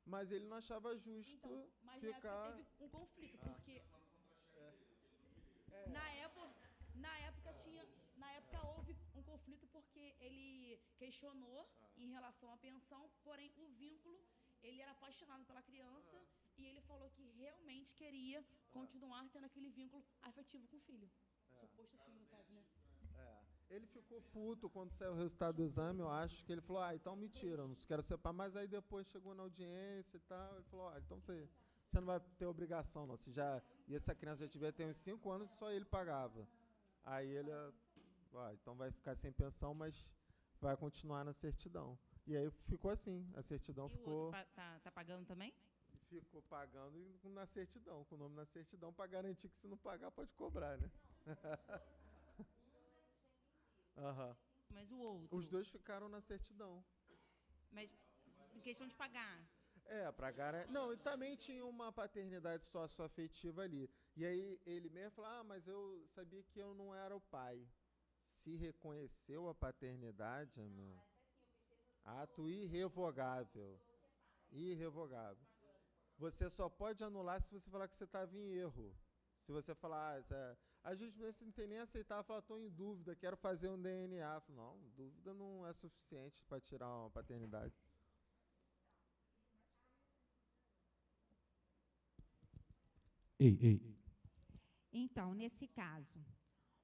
Mas ele não achava justo ficar... Teve um conflito, porque... Na época houve um conflito porque ele questionou em relação à pensão, porém o vínculo, ele era apaixonado pela criança e ele falou que realmente queria continuar tendo aquele vínculo afetivo com o filho. Suposto filho, no caso, né? Ele ficou puto quando saiu o resultado do exame, eu acho que ele falou, então me tira, eu não quero separar, mas aí depois chegou na audiência e tal, ele falou, então você não vai ter obrigação, não. E essa criança já tiver ter uns 5 anos, só ele pagava. Aí ele, então vai ficar sem pensão, mas vai continuar na certidão. E aí ficou assim, a certidão ficou... O outro tá pagando também? Ficou pagando na certidão, com o nome na certidão, para garantir que se não pagar, pode cobrar, né? Mas o outro? Os 2 ficaram na certidão. Mas em questão de pagar? Pagar... Não, e também tinha uma paternidade socioafetiva ali. E aí ele mesmo falou, mas eu sabia que eu não era o pai. Se reconheceu a paternidade, ato irrevogável. Irrevogável. Você só pode anular se você falar que você estava em erro. Se você falar, a jurisprudência não tem nem aceitar, falar, estou em dúvida, quero fazer um DNA. Não, dúvida não é suficiente para tirar uma paternidade. Ei. Então, nesse caso,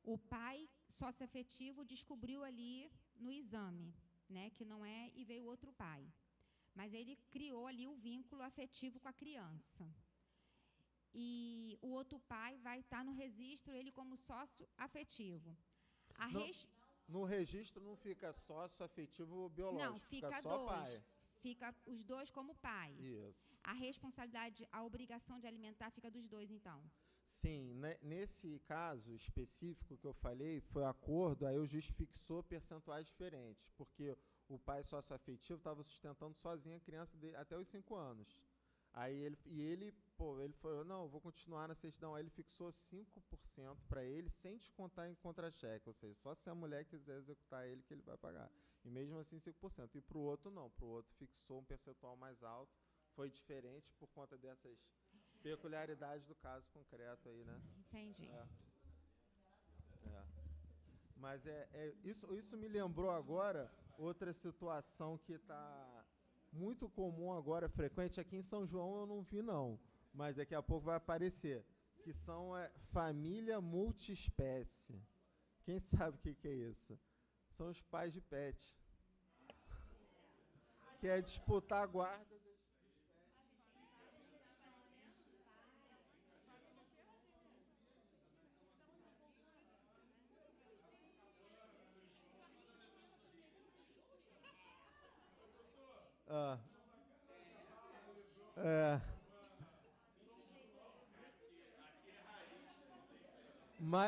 o pai socioafetivo descobriu ali no exame, né, que não é, e veio outro pai. Mas ele criou ali o vínculo afetivo com a criança. E o outro pai vai estar no registro, ele como sócio afetivo. No registro não fica sócio afetivo biológico, Não, fica só dois. pai. Fica os dois como pai. Isso. A responsabilidade, a obrigação de alimentar fica dos dois, então. Sim, nesse caso específico que eu falei, foi acordo, aí o juiz fixou percentuais diferentes, porque o pai sócio-afetivo estava sustentando sozinho a criança até os 5 anos. Aí ele falou, não, eu vou continuar na certidão. Aí ele fixou 5% para ele, sem descontar em contra-cheque, ou seja, só se a mulher quiser executar ele que ele vai pagar. E mesmo assim 5%. E para o outro não, para o outro fixou um percentual mais alto, foi diferente por conta dessas peculiaridades do caso concreto aí, né? Entendi. Mas isso me lembrou agora outra situação que está muito comum agora, frequente. Aqui em São João eu não vi, não, mas daqui a pouco vai aparecer, que são família multiespécie. Quem sabe o que é isso? São os pais de pet. Que é disputar a guarda.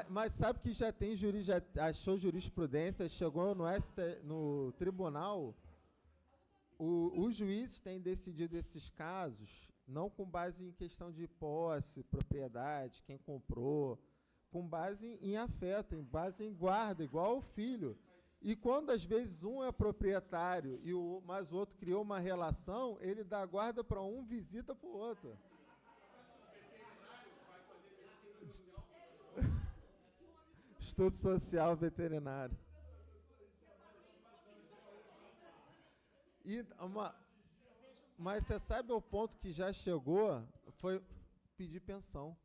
Mas sabe que já tem já achou jurisprudência, chegou no tribunal, os juízes têm decidido esses casos, não com base em questão de posse, propriedade, quem comprou, com base em afeto, em base em guarda, igual o filho. E quando, às vezes, um é proprietário, mas o outro criou uma relação, ele dá guarda para um, visita para o outro. Estudo social veterinário. Mas você sabe o ponto que já chegou? Foi pedir pensão.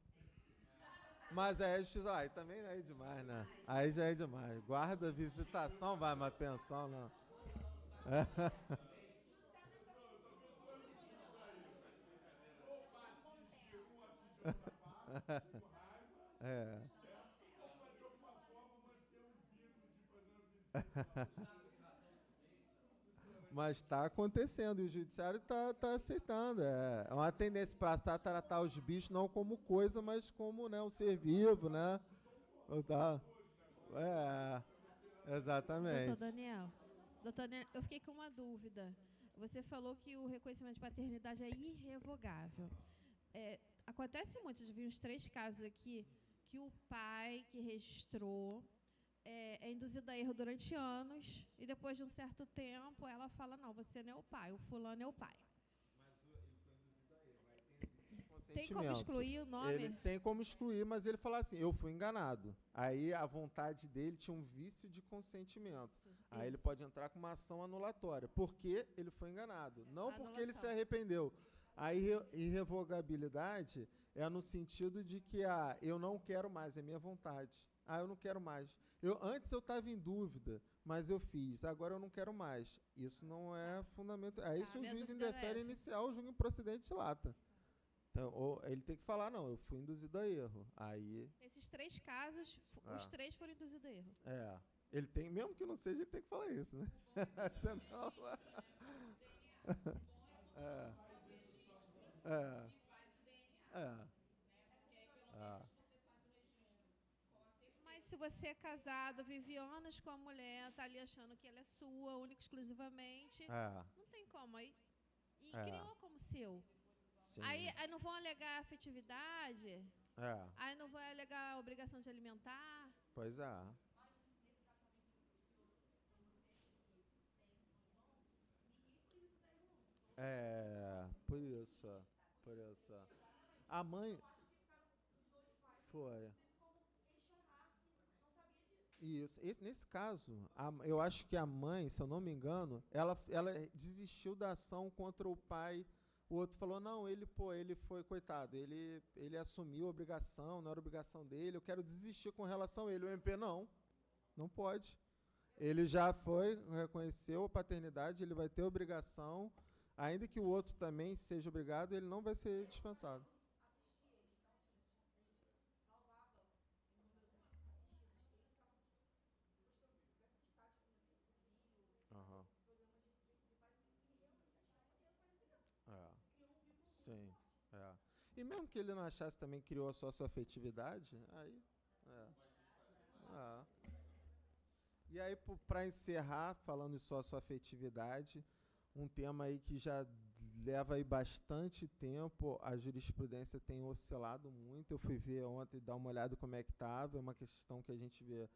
Mas aí a justiça, aí também é demais, né? Aí já é demais. Guarda, visitação, vai, mas pensão não. Mas está acontecendo, e o judiciário está aceitando. É uma tendência para tratar os bichos não como coisa, mas como, né, um ser vivo, né? Exatamente. Doutor Daniel, eu fiquei com uma dúvida. Você falou que o reconhecimento de paternidade é irrevogável. Acontece muito, eu vi uns 3 casos aqui, que o pai que registrou é induzido a erro durante anos, e depois de um certo tempo ela fala, não, você não é o pai, o fulano é o pai. Mas ele foi induzido a erro, aí tem vício de consentimento. Tem como excluir o nome? Ele tem como excluir, mas ele fala assim, eu fui enganado. Aí a vontade dele tinha um vício de consentimento. Aí ele pode entrar com uma ação anulatória, porque ele foi enganado, não porque ele se arrependeu. A irrevogabilidade é no sentido de que eu não quero mais, é minha vontade. Eu não quero mais. Antes eu estava em dúvida, mas eu fiz. Agora eu não quero mais. Isso não é fundamental. Aí se o juiz indefere inicial, o julgo improcedente dilata. Então, ele tem que falar, não, eu fui induzido a erro. Aí... Esses 3 casos, os 3 foram induzidos a erro. Ele tem, mesmo que não seja, ele tem que falar isso, né? Senão... Mas se você é casado, vive anos com a mulher, tá ali achando que ela é sua, única, exclusivamente, não tem como. E criou como seu. Aí não vão alegar afetividade, aí não vão alegar a obrigação de alimentar. Pois é. Por isso. A mãe... Foi. Isso. Nesse caso, eu acho que a mãe, se eu não me engano, ela desistiu da ação contra o pai. O outro falou, não, ele foi, coitado, ele assumiu a obrigação, não era obrigação dele, eu quero desistir com relação a ele. O MP, não pode. Ele já reconheceu a paternidade, ele vai ter obrigação, ainda que o outro também seja obrigado, ele não vai ser dispensado. Sim, E mesmo que ele não achasse também que criou a socioafetividade, aí... E aí, para encerrar, falando em socioafetividade, um tema aí que já leva aí bastante tempo, a jurisprudência tem oscilado muito. Eu fui ver ontem, dar uma olhada como é que estava, é uma questão que a gente vê,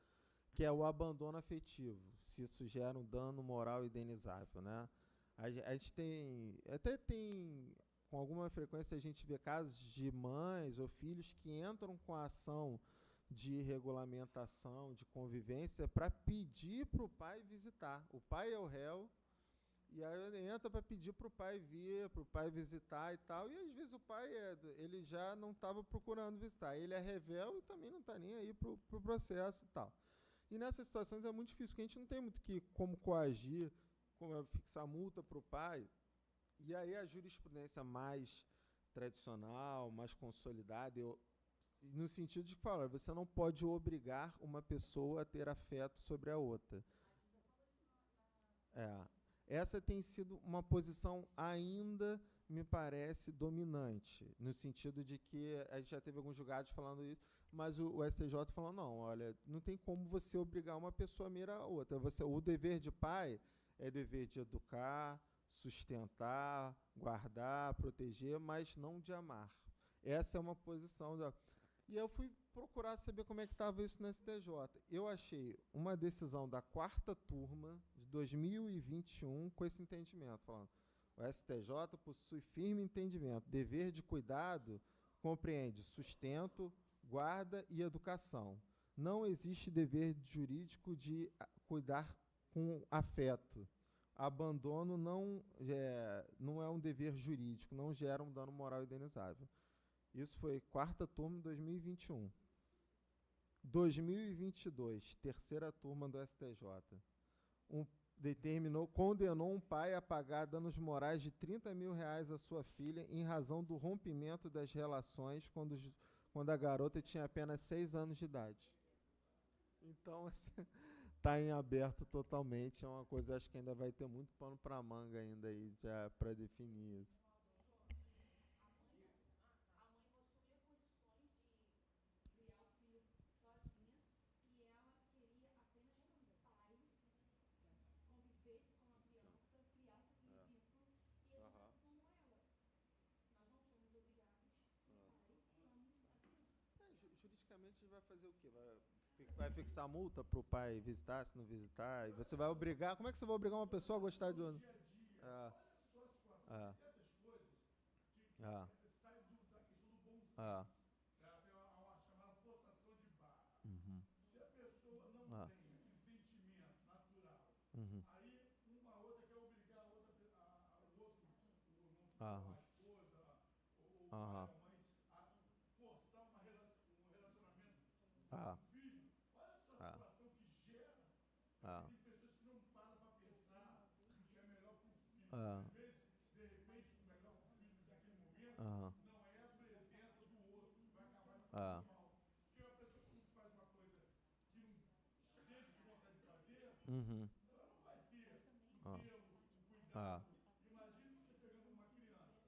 que é o abandono afetivo, se isso gera um dano moral indenizável, né? A gente tem, com alguma frequência, a gente vê casos de mães ou filhos que entram com a ação de regulamentação, de convivência, para pedir para o pai visitar. O pai é o réu, e aí entra para pedir para o pai vir, para o pai visitar e tal, e às vezes o pai ele já não estava procurando visitar. Ele é revel e também não está nem aí para o processo e tal. E nessas situações é muito difícil, porque a gente não tem muito como coagir, como fixar multa para o pai. E aí a jurisprudência mais tradicional, mais consolidada, no sentido de que fala, você não pode obrigar uma pessoa a ter afeto sobre a outra. Essa tem sido uma posição ainda, me parece, dominante, no sentido de que a gente já teve alguns julgados falando isso, mas o STJ falou, não, olha, não tem como você obrigar uma pessoa a mirar a outra. O dever de pai é dever de educar, sustentar, guardar, proteger, mas não de amar. Essa é uma posição da... E eu fui procurar saber como é que estava isso no STJ. Eu achei uma decisão da 4ª turma de 2021 com esse entendimento, falando, o STJ possui firme entendimento. Dever de cuidado compreende sustento, guarda e educação. Não existe dever jurídico de cuidar com afeto. Abandono não é um dever jurídico, não gera um dano moral indenizável. Isso foi 4ª turma de 2021. 2022, 3ª turma do STJ. Condenou um pai a pagar danos morais de R$30 mil à sua filha em razão do rompimento das relações quando a garota tinha apenas 6 anos de idade. Então, está em aberto totalmente. É uma coisa, acho que ainda vai ter muito pano para manga ainda aí para definir isso. Juridicamente vai fazer o quê? Vai fixar multa para o pai visitar, se não visitar? E você vai obrigar... Como é que você vai obrigar uma pessoa a gostar de outro? Olha só a situação. Certas coisas que saem da questão do bom senso. Tem uma chamada forçação de barra. Se a pessoa não tem aquele sentimento natural, aí uma outra quer obrigar o outro, o irmão, a esposa, ou o pai, a mãe, a forçar um relacionamento com o filho. Olha só a situação que gera. Tem pessoas que não param para pensar o que é melhor para o filho. Às vezes, de repente, o melhor para o filho naquele momento não é a presença do outro que vai acabar de fazer mal. Porque uma pessoa que faz uma coisa que não esteja de vontade de fazer, ela não vai ter o zelo, o cuidado. Imagine você pegando uma criança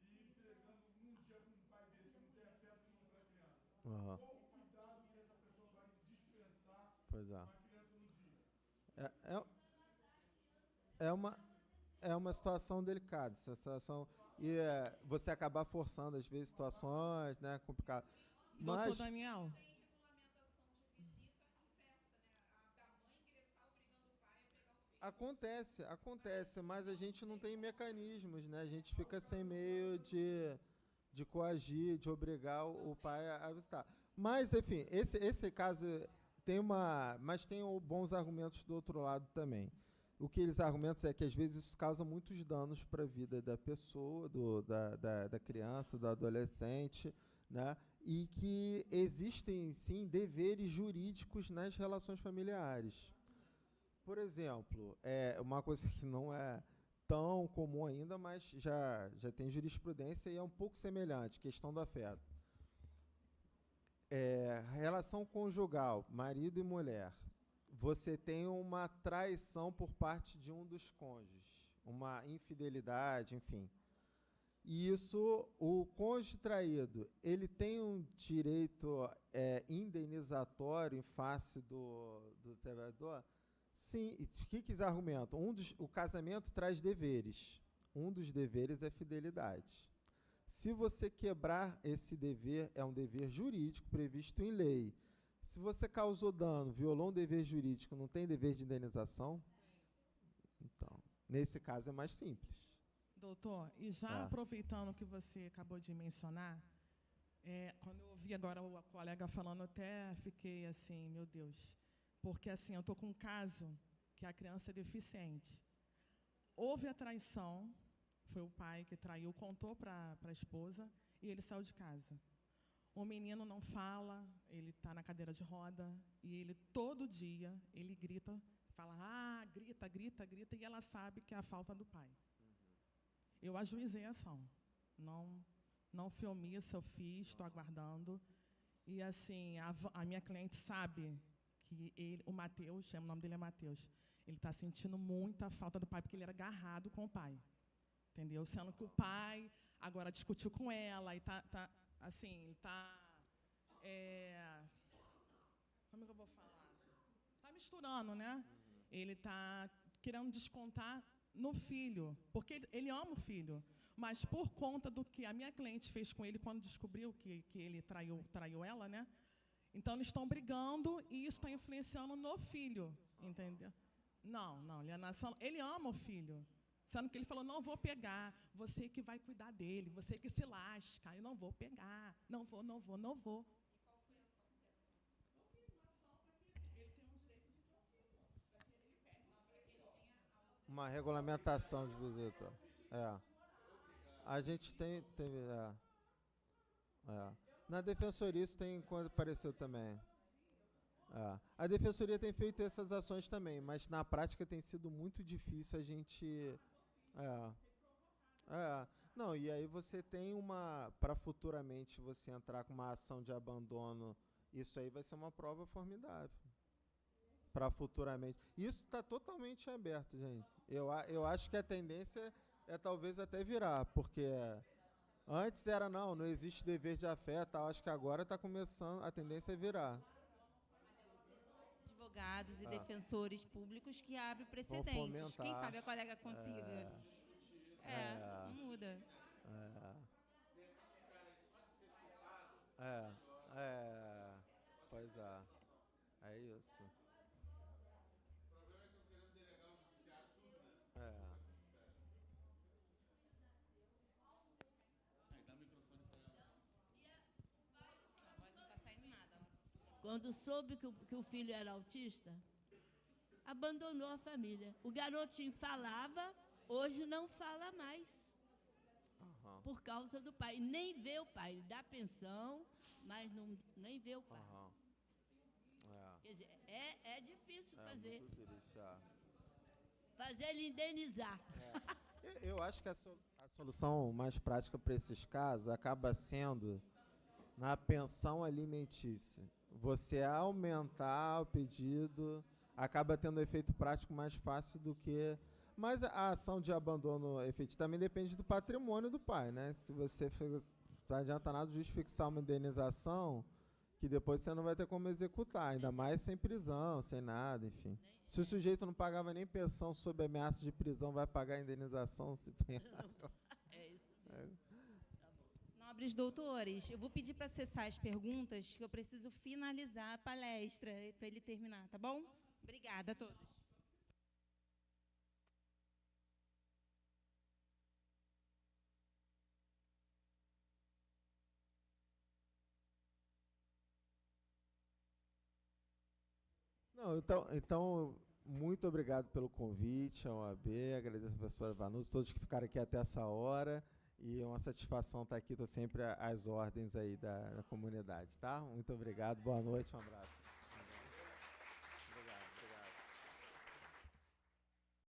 e entregando num dia para um pai desse que não tem afeto nenhum para a criança. Qual o cuidado que essa pessoa vai dispensar uma criança no dia? É uma situação delicada, essa situação, e você acabar forçando às vezes situações, né, complicado. Mas doutor Daniel, acontece, mas a gente não tem mecanismos, né? A gente fica sem meio de coagir, de obrigar o pai a visitar. Mas, enfim, esse caso mas tem bons argumentos do outro lado também. O que eles argumentam é que, às vezes, isso causa muitos danos para a vida da pessoa, da criança, do adolescente, né? E que existem, sim, deveres jurídicos nas relações familiares. Por exemplo, uma coisa que não é tão comum ainda, mas já tem jurisprudência e é um pouco semelhante, questão do afeto. Relação conjugal, marido e mulher. Você tem uma traição por parte de um dos cônjuges, uma infidelidade, enfim. E isso, o cônjuge traído, ele tem um direito indenizatório em face do trabalhador? Sim. O que argumenta? O casamento traz deveres. Um dos deveres é fidelidade. Se você quebrar esse dever, é um dever jurídico previsto em lei. Se você causou dano, violou um dever jurídico, não tem dever de indenização? Então, nesse caso é mais simples. Doutor, e já aproveitando o que você acabou de mencionar, quando eu ouvi agora o colega falando, eu até fiquei assim, meu Deus, porque assim, eu estou com um caso que a criança é deficiente. Houve a traição, foi o pai que traiu, contou para a esposa e ele saiu de casa. O menino não fala, ele está na cadeira de roda e ele todo dia, ele grita, fala, grita, grita, grita, e ela sabe que é a falta do pai. Eu ajuizei a ação. Não fui omissa, eu fiz, estou aguardando. E, assim, a minha cliente sabe que o Matheus, o nome dele é Matheus, ele está sentindo muita falta do pai, porque ele era agarrado com o pai. Entendeu? Sendo que o pai agora discutiu com ela e como que eu vou falar? Está misturando, né? Ele está querendo descontar no filho, porque ele ama o filho, mas por conta do que a minha cliente fez com ele quando descobriu que ele traiu ela, né? Então, eles estão brigando e isso está influenciando no filho, entendeu? Não, ele ama o filho, sendo que ele falou, não vou pegar, você que vai cuidar dele, você que se lasca, eu não vou pegar, não vou. E qual foi a ação que você tomou? Eu fiz uma ação para que ele tenha o direito de ter um filho, para que ele pegue, para que ele tenha uma regulamentação de visita. A gente tem na defensoria isso tem quando apareceu também. A defensoria tem feito essas ações também, mas na prática tem sido muito difícil a gente não, e aí você tem para futuramente você entrar com uma ação de abandono, isso aí vai ser uma prova formidável. Para futuramente. Isso está totalmente aberto, gente. Eu acho que a tendência é talvez até virar, porque antes era não existe dever de afeto, acho que agora está começando, a tendência é virar. Advogados e defensores públicos que abrem precedentes. Quem sabe a colega consiga. Não muda. Pois é. É isso. Quando soube que o filho era autista, abandonou a família. O garotinho falava, hoje não fala mais. Por causa do pai. Nem vê o pai. Ele dá pensão, mas nem vê o pai. Quer dizer, é difícil fazer. Muito triste, fazer ele indenizar. Eu acho que a solução mais prática para esses casos acaba sendo na pensão alimentícia. Você aumentar o pedido, acaba tendo um efeito prático mais fácil do que... Mas a ação de abandono efetivo também depende do patrimônio do pai, né? Se você não adianta nada o juiz fixar uma indenização, que depois você não vai ter como executar, ainda mais sem prisão, sem nada, enfim. Se o sujeito não pagava nem pensão sob ameaça de prisão, vai pagar a indenização? É isso. Nobres doutores, eu vou pedir para acessar as perguntas, que eu preciso finalizar a palestra para ele terminar, tá bom? Obrigada a todos. Não, então, muito obrigado pelo convite ao OAB, agradeço a professora Vanucci, todos que ficaram aqui até essa hora, e é uma satisfação estar aqui, estou sempre às ordens aí da comunidade, tá? Muito obrigado, boa noite, um abraço.